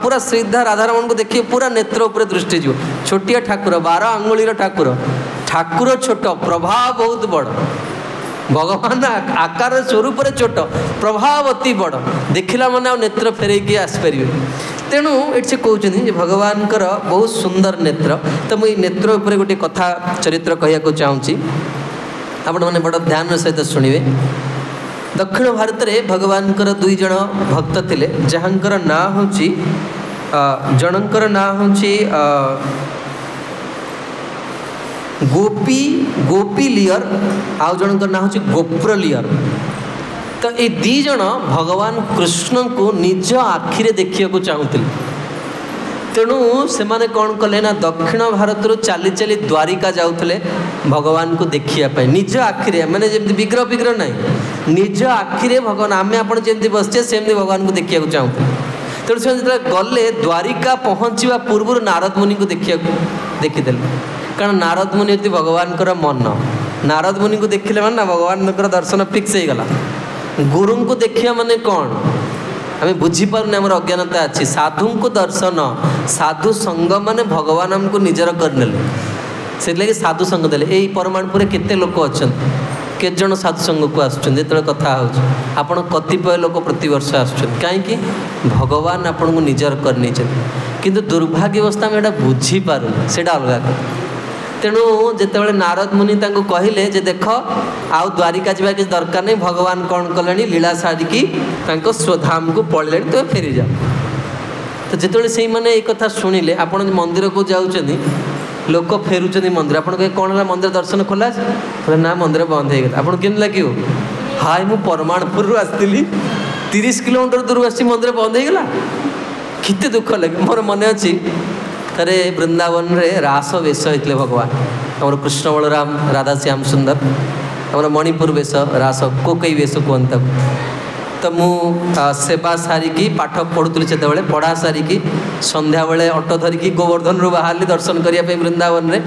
पूरा श्रद्धा राधारमण को देखिए पूरा नेत्र उपर दृष्टि जीव छोटिया ठाकुर 12 अंगुलीर ठाकुर ठाकुर छोट प्रभाव बहुत बड़ भगवान आकार स्वरूप छोट प्रभाव अति बड़ देखला माने आ नेत्र फेरैकी आसपारे तेणु ये कहते भगवान बहुत सुंदर नेत्र तो मुझे नेत्र उपर गोटे कथा चरित्र कहना चाहूँगी आपण मैंने बड़ ध्यान सहित शुणवे दक्षिण भारत में भगवान 2 जन भक्त थे जहाँकर ना हूँ जनकर ना हूँ गोपी लियर आउ जनकर ना हूँ गोप्र लियर तो ये 2 जन भगवान कृष्ण को निज आखिरे देखा चाहूले तेणु से माने कौन कले ना दक्षिण भारत चली चली द्वारिका जाऊले भगवान को देखापी निज आखिरे माने जमी विग्रह विग्रह ना निज आखिरे भगवान आम आप बसचे सेमती भगवान को देखा चाहूँ तेणु से जो गले द्वारिका पहुँचा पूर्व नारद मुनि को देखीदे कारण नारद मुनि ये भगवान मन नारद मुनि को देखिले माने भगवान दर्शन फिक्स हो गला गुरु को देखिया माने कौन आम बुझीपारे आम अज्ञानता अच्छी साधु को दर्शन साधु संग माने भगवान आमको निजर करने से लगे साधु संग देले यही परमाणुपुर केते लोक अच्छा केत जन साधु संग को आसुचन कथा होपण कतिपय लोक प्रति वर्ष आसुचन कहीं भगवान आपण को निजर कर किंतु दुर्भाग्यवस्था आम एटा बुझीपारू से अलग कथा तेणु जितेबाला नारद मुनि कहले जे देख आउ द्वारिका जावा किसी दरकार नहीं भगवान कौन कले लीला सारिकी स्वधाम को पड़े तो फेरी जाओ तो जिते से मैंने ये कथा शुणिले आप मंदिर को जाऊँ लोक फेरुंच मंदिर आप कौन है मंदिर दर्शन खोला ना मंदिर बंद हो गला आपको केम लगे हाय मु परमाणुपुर आसती 30 किलोमीटर दूर आसी मंदिर बंद हो गला केते दुख लगे मोर मन अच्छी थे वृंदावन रे रास वेश होते भगवान आम कृष्ण बलराम राधा श्याम सुंदर आम मणिपुर वेश रास कोकई वेश कहता तो मु सेवा सारिकी पाठ पढ़ुली से पढ़ा सारिकी संध्या बेले ऑटो धरिकी गोवर्धन रू बाहर दर्शन करने वृंदावन रे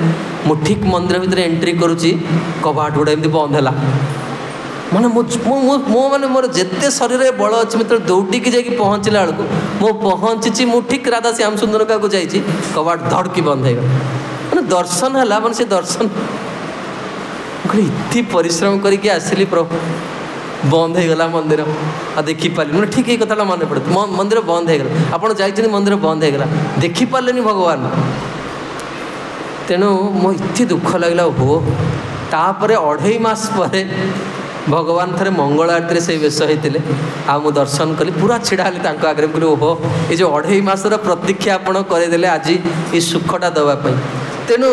मु ठीक मंदिर भितर एंट्री करुच्ची कबाट गुड़ा एमती बंद है ମାନେ ମୋ ମାନେ ମୋର ଯେତେ ଶରୀରରେ ବଳ ଅଛି ମୁଁ ଦୌଡ଼ିକି ଯାଇକି ପହଞ୍ଚିଲା ବେଳକୁ ମୁଁ ପହଞ୍ଚିଛି, ମୁଁ ଠିକ୍ ରାଧା ଶ୍ୟାମ ସୁନ୍ଦରକାକୁ ଯାଇଛି, କବାଟ ଧଡ଼କି ବନ୍ଦ ହେଇଗଲା। ମାନେ ଦର୍ଶନ ହେଲା, ମାନେ ସେ ଦର୍ଶନ ଏତେ ପରିଶ୍ରମ କରିକି ଆସିଲି, ପ୍ରଭୁ ବନ୍ଦ ହେଇଗଲା ମନ୍ଦିର, ଆଉ ଦେଖିପାରିଲି। ମାନେ ଠିକ୍ ଏଇ କଥାଟା ମନେ ପଡ଼େ, ମନ୍ଦିର ବନ୍ଦ ହେଇଗଲା। ଆପଣ ଯାଇଛନ୍ତି, ମନ୍ଦିର ବନ୍ଦ ହେଇଗଲା, ଦେଖିପାରିଲେନି ଭଗବାନ। ତେଣୁ ମୋ ଏତେ ଦୁଃଖ ଲାଗିଲା। ଓହୋ, ତାପରେ 2.5 ମାସ ପରେ ଭଗବାନ ଥରେ ମଙ୍ଗଳ ଆରତିରେ ସେଇ ବେଶ ହେଇଥିଲେ, ଆଉ ମୁଁ ଦର୍ଶନ କଲି, ପୁରା ଛିଡ଼ା ହେଲି ତାଙ୍କ ଆଗରେ। କହିଲି ଓହୋ, ଏ ଯେଉଁ 2.5 ମାସର ପ୍ରତୀକ୍ଷା ଆପଣ କରିଦେଲେ ଆଜି ଏ ସୁଖଟା ଦେବା ପାଇଁ। ତେଣୁ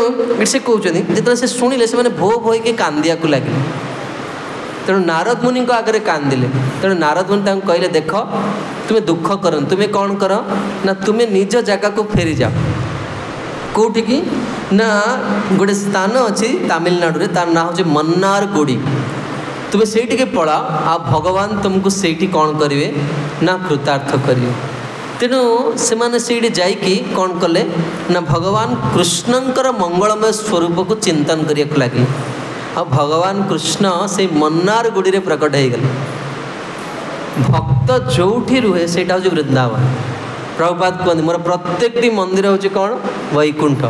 ସେ କହୁଛନ୍ତି, ଯେତେବେଳେ ସେ ଶୁଣିଲେ ସେମାନେ ଭୋ ଭୋ ହେଇକି କାନ୍ଦିବାକୁ ଲାଗିଲେ। ତେଣୁ ନାରଦ ମୁନିଙ୍କ ଆଗରେ କାନ୍ଦିଲେ। ତେଣୁ ନାରଦ ମୁନି ତାଙ୍କୁ କହିଲେ, ଦେଖ ତୁମେ ଦୁଃଖ କରନି, ତୁମେ କ'ଣ କର ନା ତୁମେ ନିଜ ଜାଗାକୁ ଫେରିଯାଅ। କେଉଁଠିକି ନା ଗୋଟେ ସ୍ଥାନ ଅଛି ତାମିଲନାଡ଼ୁରେ, ତାର ନାଁ ହେଉଛି ମନ୍ନାରଗୁଡ଼ି। ତୁମେ ସେଇଠିକି ପଳାଅ, ଆଉ ଭଗବାନ ତୁମକୁ ସେଇଠି କ'ଣ କରିବେ ନା କୃତାର୍ଥ କରିବେ। ତେଣୁ ସେମାନେ ସେଇଠି ଯାଇକି କ'ଣ କଲେ ନା ଭଗବାନ କୃଷ୍ଣଙ୍କର ମଙ୍ଗଳମୟ ସ୍ୱରୂପକୁ ଚିନ୍ତନ କରିବାକୁ ଲାଗିଲେ। ଆଉ ଭଗବାନ କୃଷ୍ଣ ସେଇ ମନ୍ନାରଗୁଡ଼ିରେ ପ୍ରକଟ ହେଇଗଲେ। ଭକ୍ତ ଯେଉଁଠି ରୁହେ ସେଇଟା ହେଉଛି ବୃନ୍ଦାବନ। ପ୍ରଭୁପାଦ କୁହନ୍ତି, ମୋର ପ୍ରତ୍ୟେକଟି ମନ୍ଦିର ହେଉଛି କ'ଣ? ବୈକୁଣ୍ଠ।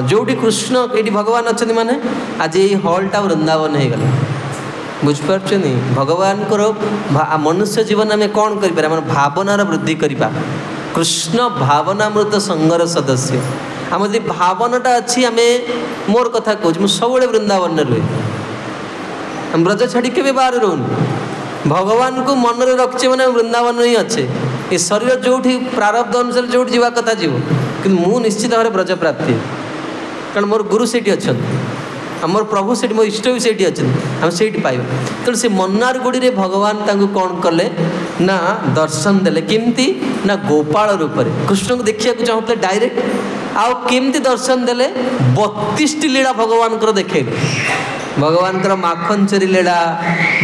ଯେଉଁଠି କୃଷ୍ଣ, ଏଇଠି ଭଗବାନ ଅଛନ୍ତି, ମାନେ ଆଜି ଏଇ ହଲ୍ଟା ବୃନ୍ଦାବନ ହେଇଗଲା। ବୁଝିପାରୁଛନ୍ତି? ଭଗବାନଙ୍କର ମନୁଷ୍ୟ ଜୀବନ ଆମେ କ'ଣ କରିପାରିବା? ଆମର ଭାବନାର ବୃଦ୍ଧି କରିବା। କୃଷ୍ଣ ଭାବନାମୃତ ସଂଘର ସଦସ୍ୟ। ଆମର ଯଦି ଭାବନାଟା ଅଛି, ଆମେ, ମୋର କଥା କହୁଛି, ମୁଁ ସବୁବେଳେ ବୃନ୍ଦାବନରେ ରୁହେ, ଆମେ ବ୍ରଜ ଛାଡ଼ି କେବେ ବାହାରେ ରହୁନି। ଭଗବାନଙ୍କୁ ମନରେ ରଖିଛେ ମାନେ ବୃନ୍ଦାବନ ହିଁ ଅଛେ। ଏ ଶରୀର ଯେଉଁଠି ପ୍ରାରବ୍ଧ ଅନୁସାରେ ଯେଉଁଠି ଯିବା କଥା ଯିବ, କିନ୍ତୁ ମୁଁ ନିଶ୍ଚିତ ଭାବରେ ବ୍ରଜ ପ୍ରାପ୍ତି, କାରଣ ମୋର ଗୁରୁ ସେଇଠି ଅଛନ୍ତି, ଆମର ପ୍ରଭୁ ସେଇଠି, ମୋ ଇଷ୍ଟ ବି ସେଇଠି ଅଛନ୍ତି, ଆମେ ସେଇଠି ପାଇବା। ତେଣୁ ସେ ମନ୍ନାରଗୁଡ଼ିରେ ଭଗବାନ ତାଙ୍କୁ କ'ଣ କଲେ ନା ଦର୍ଶନ ଦେଲେ। କେମିତି ନା ଗୋପାଳ ରୂପରେ କୃଷ୍ଣଙ୍କୁ ଦେଖିବାକୁ ଚାହୁଁଥିଲେ ଡାଇରେକ୍ଟ। ଆଉ କେମିତି ଦର୍ଶନ ଦେଲେ? 32ଟି ଲୀଳା ଭଗବାନଙ୍କର ଦେଖେଇଲେ। ଭଗବାନଙ୍କର ମାଖନ ଚୋରି ଲୀଳା,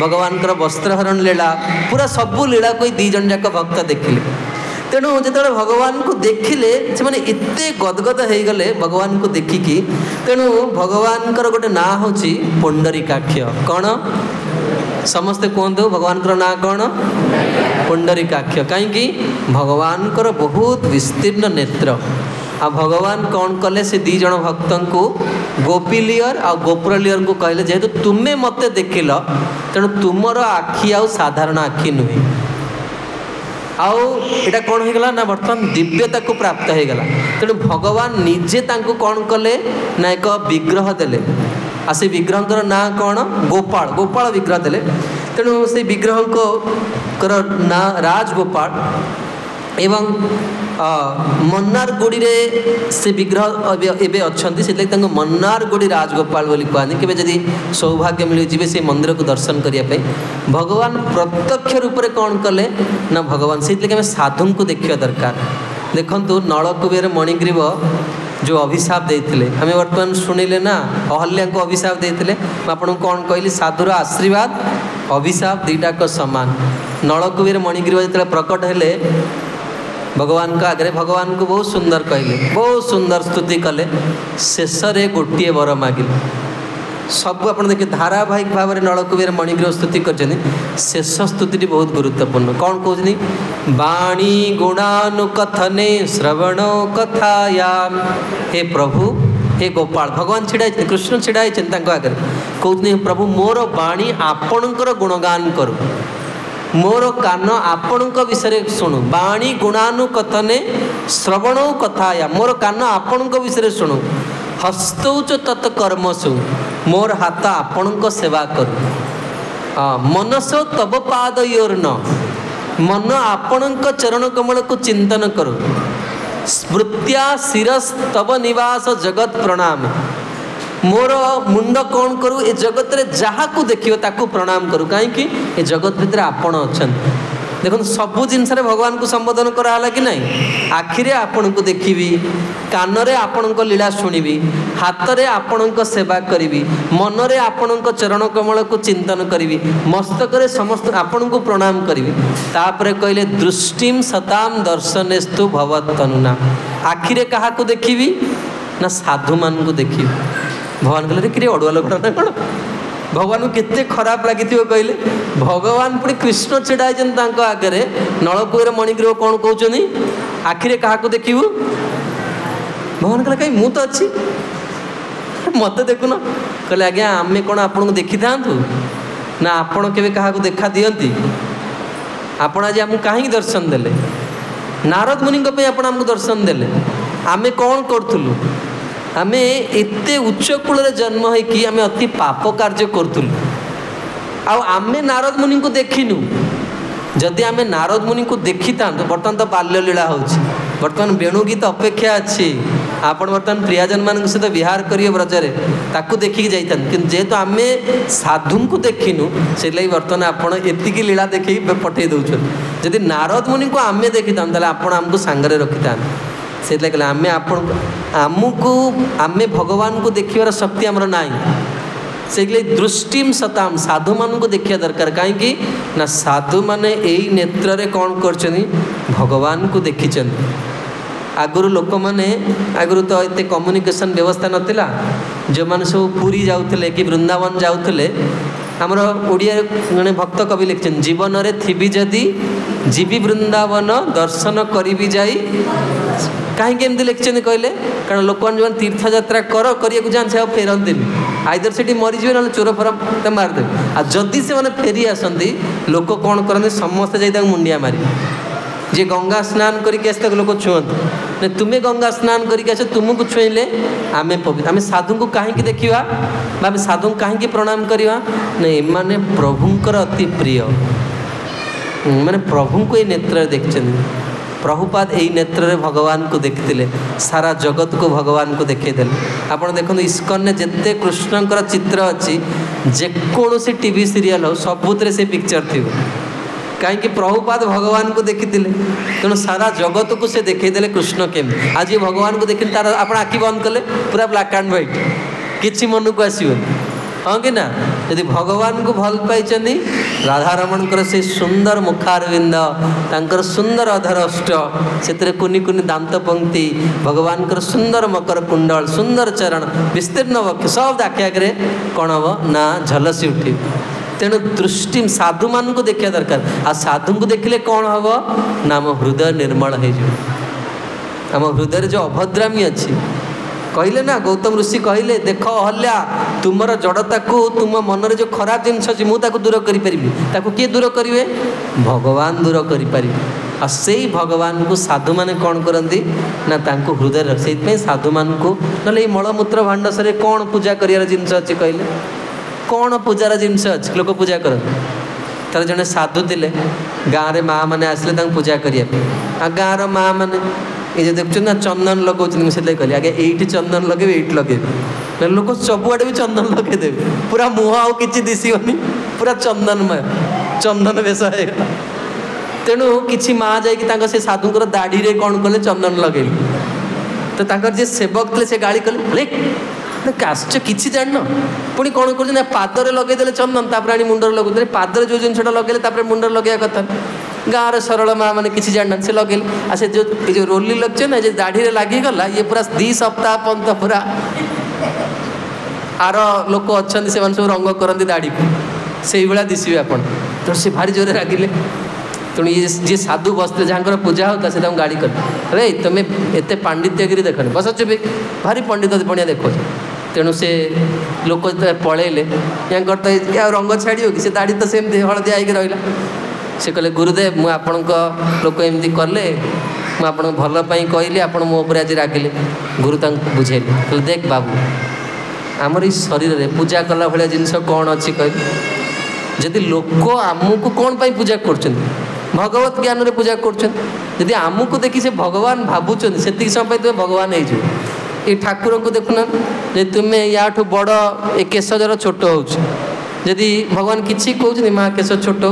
ଭଗବାନଙ୍କର ବସ୍ତ୍ରହରଣ ଲୀଳା, ପୁରା ସବୁ ଲୀଳାକୁ ଏଇ 2 ଜଣ ଯାକ ଭକ୍ତ ଦେଖିଲେ। ତେଣୁ ଯେତେବେଳେ ଭଗବାନଙ୍କୁ ଦେଖିଲେ, ସେମାନେ ଏତେ ଗଦଗଦ ହେଇଗଲେ ଭଗବାନଙ୍କୁ ଦେଖିକି। ତେଣୁ ଭଗବାନଙ୍କର ଗୋଟେ ନାଁ ହେଉଛି ପୁଣ୍ଡରୀକାକ୍ଷ। କ'ଣ? ସମସ୍ତେ କୁହନ୍ତୁ, ଭଗବାନଙ୍କର ନାଁ କ'ଣ? ପୁଣ୍ଡରୀକାକ୍ଷ। କାହିଁକି? ଭଗବାନଙ୍କର ବହୁତ ବିସ୍ତୀର୍ଣ୍ଣ ନେତ୍ର। ଆଉ ଭଗବାନ କ'ଣ କଲେ? ସେ 2 ଜଣ ଭକ୍ତଙ୍କୁ ଗୋପୀଲିୟର ଆଉ ଗୋପୁରଲିୟରଙ୍କୁ କହିଲେ, ଯେହେତୁ ତୁମେ ମୋତେ ଦେଖିଲ, ତେଣୁ ତୁମର ଆଖି ଆଉ ସାଧାରଣ ଆଖି ନୁହେଁ। ଆଉ ଏଇଟା କ'ଣ ହେଇଗଲା ନା ବର୍ତ୍ତମାନ ଦିବ୍ୟତାକୁ ପ୍ରାପ୍ତ ହେଇଗଲା। ତେଣୁ ଭଗବାନ ନିଜେ ତାଙ୍କୁ କ'ଣ କଲେ ନା ଏକ ବିଗ୍ରହ ଦେଲେ। ଆଉ ସେ ବିଗ୍ରହଙ୍କର ନାଁ କ'ଣ? ଗୋପାଳ। ଗୋପାଳ ବିଗ୍ରହ ଦେଲେ। ତେଣୁ ସେ ବିଗ୍ରହଙ୍କର ନାଁ ରାଜଗୋପାଳ। ଏବଂ ମନ୍ନାରଗୁଡ଼ିରେ ସେ ବିଗ୍ରହ ଏବେ ଅଛନ୍ତି, ସେଥିଲାଗି ତାଙ୍କୁ ମନ୍ନାରଗୁଡ଼ି ରାଜଗୋପାଳ ବୋଲି କୁହନ୍ତି। କେବେ ଯଦି ସୌଭାଗ୍ୟ ମିଳିଯିବେ ସେ ମନ୍ଦିରକୁ ଦର୍ଶନ କରିବା ପାଇଁ। ଭଗବାନ ପ୍ରତ୍ୟକ୍ଷ ରୂପରେ କ'ଣ କଲେ ନା ଭଗବାନ, ସେଇଥିଲାଗି ଆମେ ସାଧୁଙ୍କୁ ଦେଖିବା ଦରକାର। ଦେଖନ୍ତୁ, ନଳକୂବେର ମଣିଗ୍ରୀବ ଯେଉଁ ଅଭିଶାପ ଦେଇଥିଲେ, ଆମେ ବର୍ତ୍ତମାନ ଶୁଣିଲେ ନା, ଅହଲ୍ୟାଙ୍କୁ ଅଭିଶାପ ଦେଇଥିଲେ। ମୁଁ ଆପଣଙ୍କୁ କ'ଣ କହିଲି? ସାଧୁର ଆଶୀର୍ବାଦ, ଅଭିଶାପ ଦୁଇଟାକ ସମାନ। ନଳକୂବେର ମଣିଗ୍ରୀବ ଯେତେବେଳେ ପ୍ରକଟ ହେଲେ ଭଗବାନଙ୍କ ଆଗରେ, ଭଗବାନଙ୍କୁ ବହୁତ ସୁନ୍ଦର କହିଲେ, ବହୁତ ସୁନ୍ଦର ସ୍ତୁତି କଲେ। ଶେଷରେ ଗୋଟିଏ ବର ମାଗିଲେ। ସବୁ ଆପଣ ଦେଖିବେ ଧାରାବାହିକ ଭାବରେ ନଳକୂବେର ମଣିଗ୍ରୀବ ସ୍ତୁତି କରିଛନ୍ତି। ଶେଷ ସ୍ତୁତିଟି ବହୁତ ଗୁରୁତ୍ୱପୂର୍ଣ୍ଣ। କ'ଣ କହୁଛନ୍ତି? ବାଣୀ ଗୁଣାନୁକଥନେ ଶ୍ରବଣ କଥାୟାମ। ହେ ପ୍ରଭୁ, ହେ ଗୋପାଳ, ଭଗବାନ ଛିଡ଼ା ହେଇଛନ୍ତି, କୃଷ୍ଣ ଛିଡ଼ା ହେଇଛନ୍ତି ତାଙ୍କ ଆଗରେ। କହୁଛନ୍ତି, ପ୍ରଭୁ ମୋର ବାଣୀ ଆପଣଙ୍କର ଗୁଣଗାନ କରୁ, ମୋର କାନ ଆପଣଙ୍କ ବିଷୟରେ ଶୁଣୁ। ବାଣୀ ଗୁଣାନୁକଥନେ ଶ୍ରବଣ କଥାୟା, ମୋର କାନ ଆପଣଙ୍କ ବିଷୟରେ ଶୁଣୁ। ହସ୍ତୌଚ ତତ୍ କର୍ମସୁ, ମୋର ହାତ ଆପଣଙ୍କ ସେବା କରୁ। ମନସ ତବ ପାଦୟୋର୍ନ, ମନ ଆପଣଙ୍କ ଚରଣ କମଳକୁ ଚିନ୍ତନ କରୁ। ସ୍ମୃତ୍ୟା ଶିରସ୍ ତବ ନିବାସ ଜଗତ ପ୍ରଣାମ, ମୋର ମୁଣ୍ଡ କ'ଣ କରୁ? ଏ ଜଗତରେ ଯାହାକୁ ଦେଖିବ ତାକୁ ପ୍ରଣାମ କରୁ। କାହିଁକି? ଏ ଜଗତ ଭିତରେ ଆପଣ ଅଛନ୍ତି। ଦେଖନ୍ତୁ, ସବୁ ଜିନିଷରେ ଭଗବାନଙ୍କୁ ସମ୍ବୋଧନ କରାହେଲା କି ନାହିଁ? ଆଖିରେ ଆପଣଙ୍କୁ ଦେଖିବି, କାନରେ ଆପଣଙ୍କ ଲୀଳା ଶୁଣିବି, ହାତରେ ଆପଣଙ୍କ ସେବା କରିବି, ମନରେ ଆପଣଙ୍କ ଚରଣ କମଳକୁ ଚିନ୍ତନ କରିବି, ମସ୍ତକରେ ସମସ୍ତ ଆପଣଙ୍କୁ ପ୍ରଣାମ କରିବି। ତାପରେ କହିଲେ, ଦୃଷ୍ଟିମ୍ ସତାମ୍ ଦର୍ଶନେସ୍ତୁ ଭବତ୍ତନୁନା, ଆଖିରେ କାହାକୁ ଦେଖିବି? ନା ସାଧୁମାନଙ୍କୁ ଦେଖିବି। ଭଗବାନ କହିଲେ, କିରେ ଅଡ଼ୁଆ ଲୋକଟା ନା କ'ଣ? भगवान को केते खराब लगी कहले भगवान पुणी कृष्ण छिड़ा आगे नलकूर मणिग्रीव कौन कहते आखिरे क्या देखू भगवान कहले कहीं मु तो अच्छी मत देखुन कहले आज्ञा आम कौन आपन को देखी था ना आपण के क्या देखा दियंती आपण आज आमको कहीं दर्शन देले नारद मुनि आमको दर्शन देले आमे कौन करूँ आमे एते उच्च कूल जन्म होकि आमे अति पाप कार्य करूँ आमे नारद मुनि को देखिनु जदि आमे नारद मुनि को देखी था बर्तमान तो बाल्यलीला होची बर्तमान वेणुगीत अपेक्षा अच्छी आपण बर्तमान प्रियजन मान सहित विहार करिए ब्रजरे ताकू देखिकी जाइता कि जेहेतु आम साधु को देखिनु से लगी बर्तमान आपण एतिकी लीला देखी पठे दौन जदि नारद मुनि को आम देखी था आपण आमको सांगरे रखी था से लगे आम आपण आमको आम भगवान को देखिबार शक्ति आमर नाई से दृष्टि सताम साधु मान को देखा दरकार कहीं ना साधु माने यही नेत्र रे कौन कर भगवान को देखी आगुरी लोक मैंने आगुरी तो ये कम्युनिकेशन व्यवस्था नाला जो मैंने सब पुरी जाऊे कि वृंदावन जाऊे आमर ओडिया जड़े भक्त कवि लिखिं जीवन रे थी जदि जीवी वृंदावन दर्शन करी जाई कहीं लिखिं कहले कारण लोक जो तीर्थ यात्रा कर जान से फेरती आइदर से मरीजे ना चोर फोर मारिदेवे आ जदि से मैंने फेरी आसती लोक कौन करते समस्ते जा मुंडिया मारी जे गंगा स्नान करके आस लोक छुअंत तुम्हें गंगा स्नान करके आस तुमको छुईले आम पवित्र आम साधु को कहीं देखा आम साधु को कहीं प्रणाम करवा नहीं एमाने प्रभुंकर अति प्रिय मैंने प्रभु को ये नेत्र देखते प्रभुपाद यही नेत्र रे भगवान को देखते सारा जगत को भगवान को देखईदे आप देखो इस्कन जिते कृष्णकर चित्र अच्छी जेकोसी टीवी सीरियल हो सबुत से पिक्चर थी कहीं प्रभुपाद भगवान को देखी तेणु सारा जगत को से देखईदे कृष्ण केमी आज भगवान को देखी तार आप आखि बंद कले पूरा ब्लैक एंड व्हाइट किसी मन को आसो हाँ कि ना यदि भगवान को भल पाई राधारमण से सुंदर मुखारविंद तांकर सुंदर अधरष्ट से कुनि कुनि दांत पंक्ति भगवान कर सुंदर मकर कुंडल सुंदर चरण विस्तीर्ण वक्ष सब आखि आगे कौन हम ना झलसी उठी तेणु दृष्टि साधु मान को देखा दरकार आ साधु को देखले कौन हम ना आम हृदय निर्मल हो हृदय जो अभद्रामी अच्छी कहले ना गौतम ऋषि कहले देख अहल्या तुमर जड़ता को तुम मन में जो खराब जिनस अच्छी मुझे दूर करी किए दूर करेंगे भगवान दूर करें आ से भगवान को साधु मैंने कौन करती ना हृदय रख से साधु मान को ना मलमूत्र भांडसरे कौन पूजा कर जिनस अच्छी कहले कौन पूजार जिनस अच्छी लोक पूजा करते तर जड़े साधु थे गाँव में माँ मैंने आसले पूजा करने गाँव माँ मैंने ये देखुं ना चंदन लगौन से कहली आगे ये चंदन लगे ये लगे लोक सबुआड़े भी चंदन लगेदे पूरा मुह आउ कि दिशोनी पूरा चंदनमय चंदन बेस होगा तेणु किसी माँ जा साधुर दाढ़ी रे कौन कले चंदन लगे तो जे सेवक थे से गाड़ी कले आश्चर्य किसी जान पुणी कौन कर पादरे लगेदे चंदन तापर मुंडर लगे पादरे जो जिनसा लगे मुंडर लगे कथा गाँव सरल माँ मैंने किसी जान से लगे आ से जो रोली लगे ना दाढ़ी लगिगला ये पूरा 2 सप्ताह पर्यंत पूरा आर लोक अच्छा से सब रंग करती दाढ़ी को से भाया दिशे आप तो सी भारी जोरे रागिले तेणु ये जी साधु बसते जहाँ पूजा होता से गाड़ी कर अरे तुम्हें एत पांडित्यगिरी देखनी बस चुप भारी पंडित पणिया देख तेणु से लोक जो पलैले यहाँ तो रंग छाड़ो कि से दाढ़ी तो सेमती हलदिया होगी रहा से कहले गुरुदेव मुझे आपण लोक एमती कले मुझे भल कहली आप मो उपर आज रागिले गुरु बुझेली कहले देख बाबू आमर ये शरीर में पूजा कला भाया जिनस कौन अच्छी कह जदि लोक आमको कौन पाई पूजा कर भगवत ज्ञान रे पूजा कर आमको देखी से भगवान भावुं से समय तुम्हें भगवान हो ये ठाकुर को देखुना तुम्हें या बड़ ए केश जर छोट हो जदि भगवान किसी कहते माँ केश छोट हो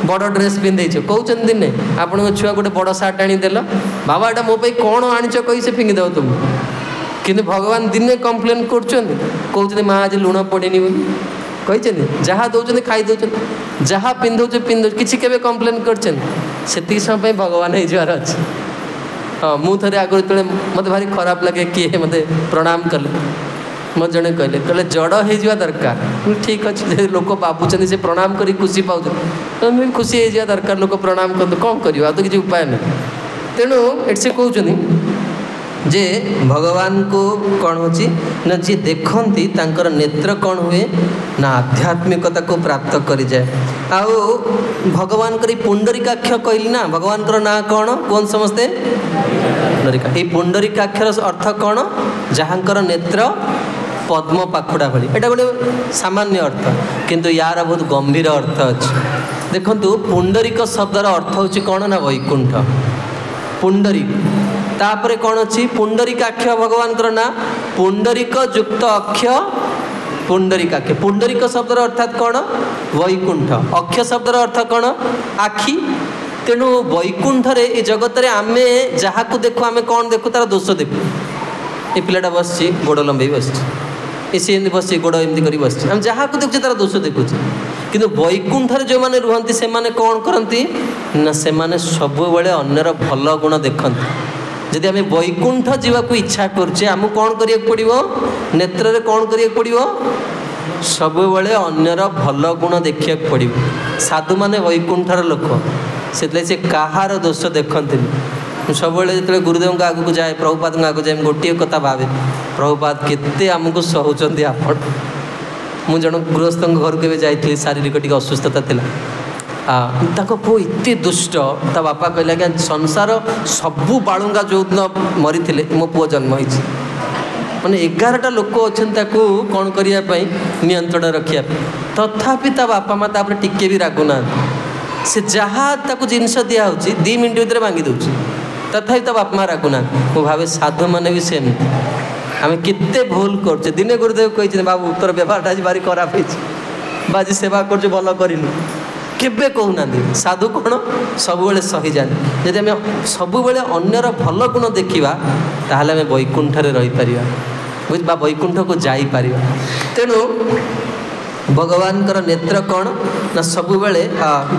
बड़ ड्रेस पिंधे कहते दिने आप छुआ गोटे बड़ सार्ट आनीदेल बाबा एटा मो कौन आनीच कही से फिंगिदेव तुम किंतु भगवान दिने कम्प्लेन कर माँ आज लुण पड़ेनि कहते जहाँ दौरान खाई दौरान जहाँ पिंधौ पिंध किसी के कम्प्लेन कर समय भगवान हो अच्छे हाँ मुझे आगे जो मत भारी खराब लगे किए मत प्रणाम कले मत जड़े कहले जड़ हो दरकार ठीक अच्छे लोक भावुं से प्रणाम कर खुशी पाँच खुशी हो दरकार लोक प्रणाम कर कौन कर तो किसी उपाय नहीं तेणु एट से कहते जे भगवान को कौन हो ना जी देखती तांकर नेत्र कौन हुए ना आध्यात्मिकता को प्राप्त करी जाए आउ भगवान कर पुंडरीकाक्ष कहली ना भगवान कर ना कौन कौन समस्ते पुंडरीका ये पुंडरीकाक्षर अर्थ कौन जहाँकर नेत्र पद्म पाखुड़ा भली एटा गोटे सामान्य अर्थ किंतु यार बहुत गंभीर अर्थ अच्छे देखंतु पुंडरीक शब्दर अर्थ होची कौन ना वैकुंठ पुंडरीक तापरे कौन अच्छी पुंडरीकाक्ष भगवान ना पुंडरीक युक्त अक्ष पुंडरीकाक्ष पुंडरीक शब्दर अर्थात कौन वैकुंठ अक्ष शब्दर अर्थ कौन आखि तेणु वैकुंठ रे ये जगत रे आमे जहाँ को देखो आमे कौन देखो तार दोष देखो ये पिलाटा बस गोड़ लंबे बस सी बस गोड़ एमती कर बस आम जहाँ को देखुचे तार दोष देखुचे किंतु वैकुंठ जो मैंने रुहंती से माने कौन करती ना से माने सब बेले अन्यर भल गुण देखती जदि आम वैकुंठ जावाक इच्छा करुचे आमको कौन करिया पड़िबो नेत्र रे कौन करिया पड़िबो सब बेले अन्यर भल गुण देखिया पड़िबो साधु माने वैकुंठर लोक से कहार दोष देखती सब जो गुरुदेव आगे जाए प्रभुपाद आगे जाए गोटे कथा भावे प्रभुपाद केते आमको सहउचंदी आपण मु जन गृहस्थ घर के जाइए शारीरिक टी असुस्थता था पु एत दुष्ट ता बापा कहले क्या संसार सबू बालुंगा जो दिन मरी मो पुओ जन्म होती मैंने 11टा लोक अच्छा कौन करने नियंत्रण रखा तथापि ता बापा माँ तापर टिके भी रागुना से जहाँ ताको जिनस दिया 2 मिनट भितर भांगी दूसरी तथापि ता बापा माँ रागुना मु भावे साधु मैंने भी सेमती आम केते भूल कर दिने गुरुदेव कही बाबू तोर व्यवहार आज भारी खराब बाजी सेवा कर भल करूँ केबे कहूना साधु कौन सब सही जाए जदि आम सब अन्यर भल गुण देखा ताहले आम वैकुंठ रही पार वैकुंठ को जापर तेणु भगवान नेत्र कौन ना सब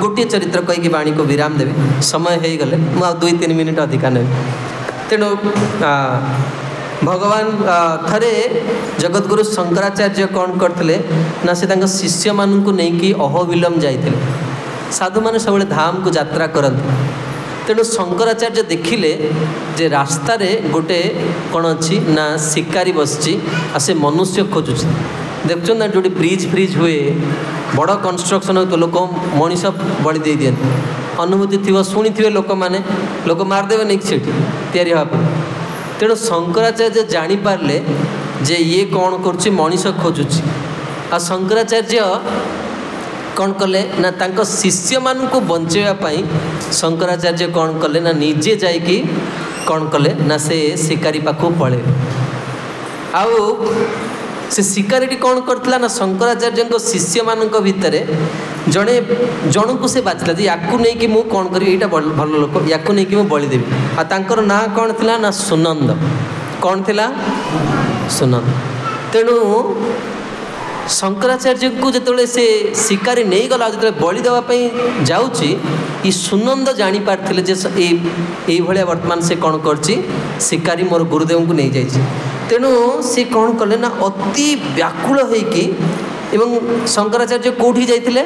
गोटे चरित्र कहीकि वाणी को विराम देवी समय हो गले मुझे 2-3 मिनिट अधिका ने तेणु भगवान थरे जगतगुरु शंकराचार्य कौन करते ना से शिष्य मान को लेकिन अहोबिलम जाते साधु मैंने सब धाम को यात्रा करते तेणु शंकराचार्य देखिले जे रास्ता रे गोटे कौन अच्छी ना शिकारी बसची आ से मनुष्य खोजुची देखुं ना जो ब्रिज फ्रिज हुए बड़ कंस्ट्रक्शन हो लोक मनीष बड़ी दे दिए अनुभूति थी शुणी थे लोक मैंने लोक मारदेवे नहीं से तेणु शंकराचार्य जापारे जे ये कौन कर मनीष खोजुची आ शंकराचार्य कौन कले ना तांको शिष्य मान को बंचाई शंकराचार्य कौन कले ना निजे जाइकी कौन कले ना से शिकारी पाखु पड़े आउ से शिकारी कौन करता ना शंकराचार्य शिष्य मान भितर जड़े जन को से बाछला जे याकू नहीं कि मु कौन करी एटा भल लोक याकू नहीं कि मु बलि देवी आ तांकर ना कौन थिला ना सुनंद कौन थिला सुनंद तेणु शंकराचार्य को जो से शिकारी नहीं गला जो बलि देवाई जाऊँगी सुनंद जानी पार्थिले जे ये वर्तमान से कौन कर शिकारी मोर गुरुदेव को नहीं जाइए तेणु सी कौन कले ना अति व्याकुल होइकी एवं शंकराचार्य कौटी जाइए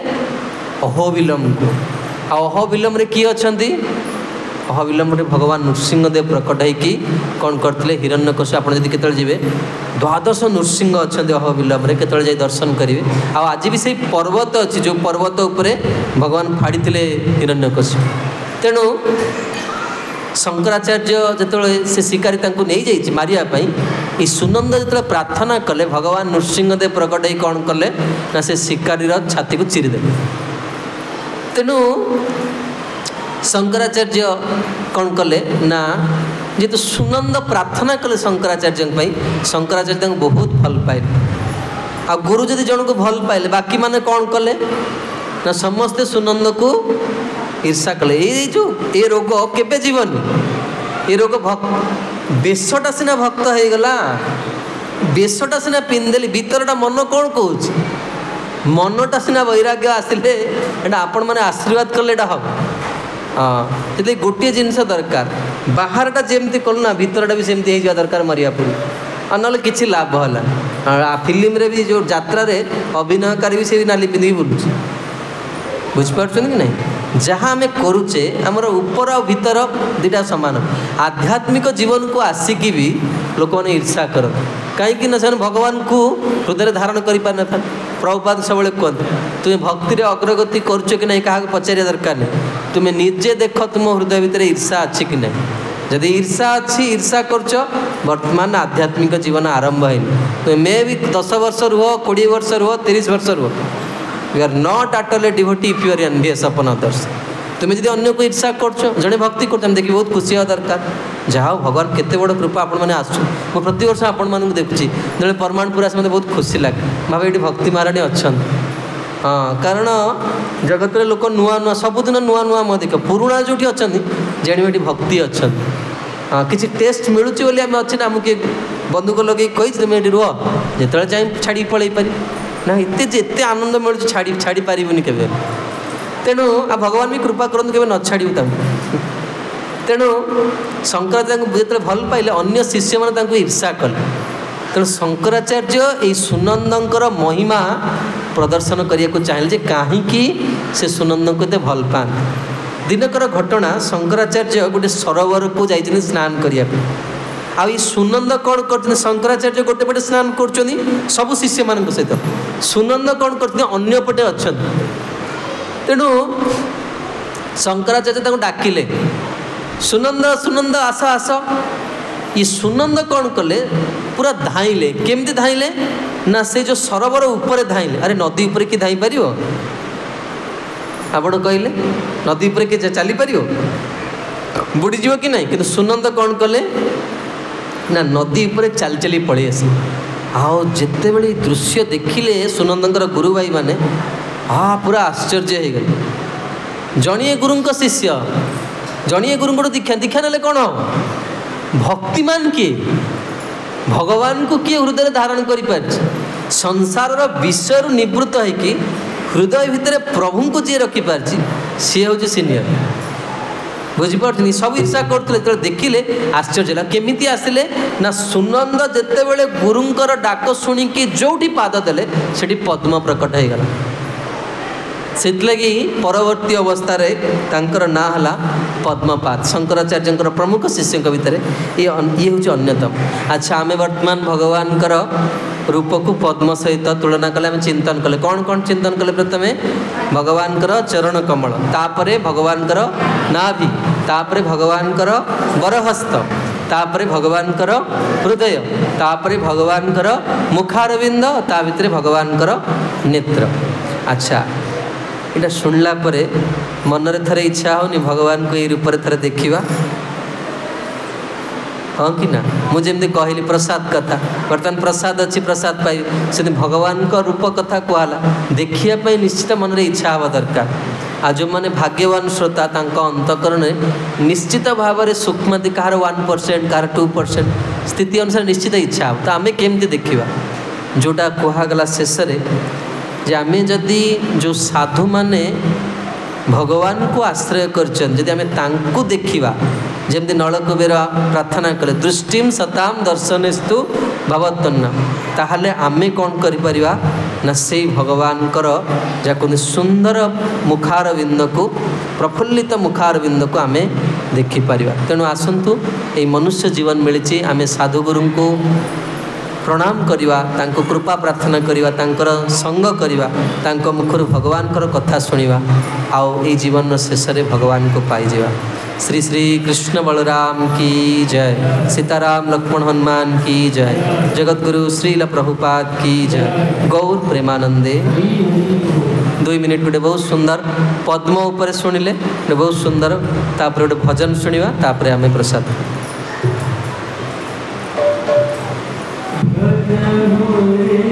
अहोबिलम को अहोबिलम रे किए अच्छी अहोबिलम रे भगवान नृसिंहदेव प्रकट होइकी कौन करते हिरण्यकश्यप आप केतल जी 12 नृसिंह अच्छा अहोबिलम रे केतल जाई दर्शन करेंगे आज भी से पर्वत अच्छी जो पर्वत उपरे भगवान फाड़ी हिरण्यकश्यप तेणु शंकराचार्य जो से शिकारी नहीं जाइए मारियापाई ये सुनंद जो प्रार्थना कले भगवान नृसिंहदेव प्रकट हो कौन कले ना से शिकारी छाती को चिरीदेवे तेणु शंकराचार्य कौन कले ना जेतु सुनंद प्रार्थना कले शंकराचार्य बहुत भल पाइले आ गुरु जदि जन को भल पाइले बाकी माने कौन कले ना समस्ते सुनंद को ईर्षा कले ये रोग केबे जीवन ये रोग बेशटा सीना भक्त हो गला बेशटा सीना पिंदेली भीतरटा मन कौन कहूँ मनटा सीना वैराग्य आसिले आपण मैंने आशीर्वाद कले हम हाँ ये गोटे जिनस दरकार बाहरटा जमती कलु ना भीतरटा भी सेमती हो दरकार मरिया पूरी ना किसी लाभ है फिल्म रे भी जो यात्रा अभिनयकारी भी से नाली पिंधिक बुलूँ बुझिपार कि नहीं जहाँ आम करुचे आमर ऊपर और भीतर दुटा सामान आध्यात्मिक जीवन को आसिकी भी लोक मैंने ईर्षा कर कहीं से भगवान को हृदय धारण कर पार न प्रभुपाद सब कहते तुम्हें भक्ति अग्रगति करुच कि नहीं क्या पचारिया दरकार नहीं तुम्हें निजे देख तुम हृदय भितर ईर्षा अच्छी कि नहीं जदि ईर्षा अच्छी ईर्षा करछ वर्तमान आध्यात्मिक जीवन आरंभ है तुम्हें मे भी 10 वर्ष रुह 20 वर्ष रुह 30 वर्ष रुह you are not at all devotee if you are envious upon others तुम्हें जब अन्य को ईर्षा कर जड़े भक्ति कर देखिए बहुत खुशी हवा दरकार जहाँ भगवान केते बड़ कृपा आपण मैंने आसु मो प्रति वर्ष आपण मानक देखुची जो परमाणपुर आस मत बहुत खुशी लगे भाव ये भक्ति महाराणी अच्छा हाँ कारण जगत रे लोक नुआ नुआ सबुदिन नुआ नुआ मत देख पुराणा जो अच्छा जाणी भक्ति अच्छा हाँ किसी टेस्ट मिलूँ बोली आम अच्छे ना आमको बंदूक लगे कही तुम ये रुह जो चाहे छाड़ी पलि पारि ना एत आनंद मिलूँ छाड़ी छाड़ी पारिबुनि केबे तेणु आ भगवान भी कृपा करते केबे न छाड़ू तेणु शंकराचार्य जो भल पाइले अन्य शिष्य मैंने ईर्षा कले तेणु शंकराचार्य ये सुनंदर महिमा प्रदर्शन करने को चाहिए कहीं से सुनंद को भल पाते दिनकर घटना शंकराचार्य गोटे सरोवर को जाइए स्नान करने आ सुनंद कौन कर शंकराचार्य गोटे पटे स्नान कर सब शिष्य मान सहित सुनंद कौन कर अन्य पटे अच्छा तेणु शंकराचार्य डाकिले सुनंद सुनंद आस आस ये सुनंद कौन कले पूरा धाइले केमती धाइले ना से जो सरोवर ऊपर धाइले अरे नदी ऊपर कि धाई पार आपण कहले नदी ऊपर कि चली पार बुड़ीज कि नहीं कि सुनंद कौन कले ना नदी ऊपर चल चली पलि आस आओ जिते बड़े दृश्य देखिले सुनंदर गुरु भाई माने पूरा आश्चर्य हो गए जड़िए गुरु शिष्य जड़िए गुरु दीक्षा दीक्षा ना कौन हम भक्तिमान किए भगवान को किए हृदय धारण कर संसार विषय निवृत्त होकि हृदय भितर प्रभु को जी रखिपार सी हूँ सीनियर बुझीपार सब ईर्षा करते देखिले आश्चर्य केमिति आसिले ना सुनंद जिते बड़े गुरुंकर डाक शुणिकी जो पाद देले से पद्म प्रकट हो गला से लगी परवर्ती अवस्था तांकर ना हला पद्मपाद शंकराचार्य प्रमुख शिष्य भितर ये हूँ अन्यतम अच्छा आम वर्तमान भगवान रूप को पद्म सहित तुलना कले आम चिंतन कले कौन कौन चिंतन कले प्रथम भगवान चरण कमल तापरे भगवान नाभि तापरे भगवान वरहस्त तापरे भगवान हृदय तापरे भगवान मुखारविंद ता भितर भगवान नेत्र अच्छा इटा शुणला परे मनरे थरे इच्छा होनी भगवान को ये रूप थरे देखा हाँ कि ना मुझे कहली प्रसाद कथा बर्तमान प्रसाद अच्छी प्रसाद पाई से भगवान को रूप कथा कहला देखापी निश्चित मन में इच्छा हवा दरकार आ जो मैंने भाग्यवान श्रोता अंतकरण निश्चित भाव में सूक्ष्मति कहार 1% कहार 2% स्थिति अनुसार निश्चित इच्छा हो तो आम केमती देखा जोटा कहगला शेष जे आमे जदि जो साधु माने भगवान को आश्रय कर देखा जमती नलकबीर प्रार्थना कले दृष्टिम सताम दर्शनेस्तु भवत्तन्न ताहले आमे कौन करिपरिबा ना से भगवान जहाँ सुंदर मुखारविंद को प्रफुल्लित मुखारविंद को आमे देखिपर तेणु आसतु ये मनुष्य जीवन मिली आमे साधुगुरु को प्रणाम करवा तांको कृपा प्रार्थना करवा तांकर संग करवा तांको मुखर भगवान कथा शुणा आओ ये जीवन शेष भगवान को पाइजा श्री श्री कृष्ण बलराम की जय सीताराम लक्ष्मण हनुमान की जय जगतगुरु श्रील प्रभुपाद की जय गौर प्रेमानंदे 2 मिनिट गोटे बहुत सुंदर पद्म उपर शुणिले बहुत सुंदर तापर गोटे भजन शुणा तापर आम प्रसाद Hare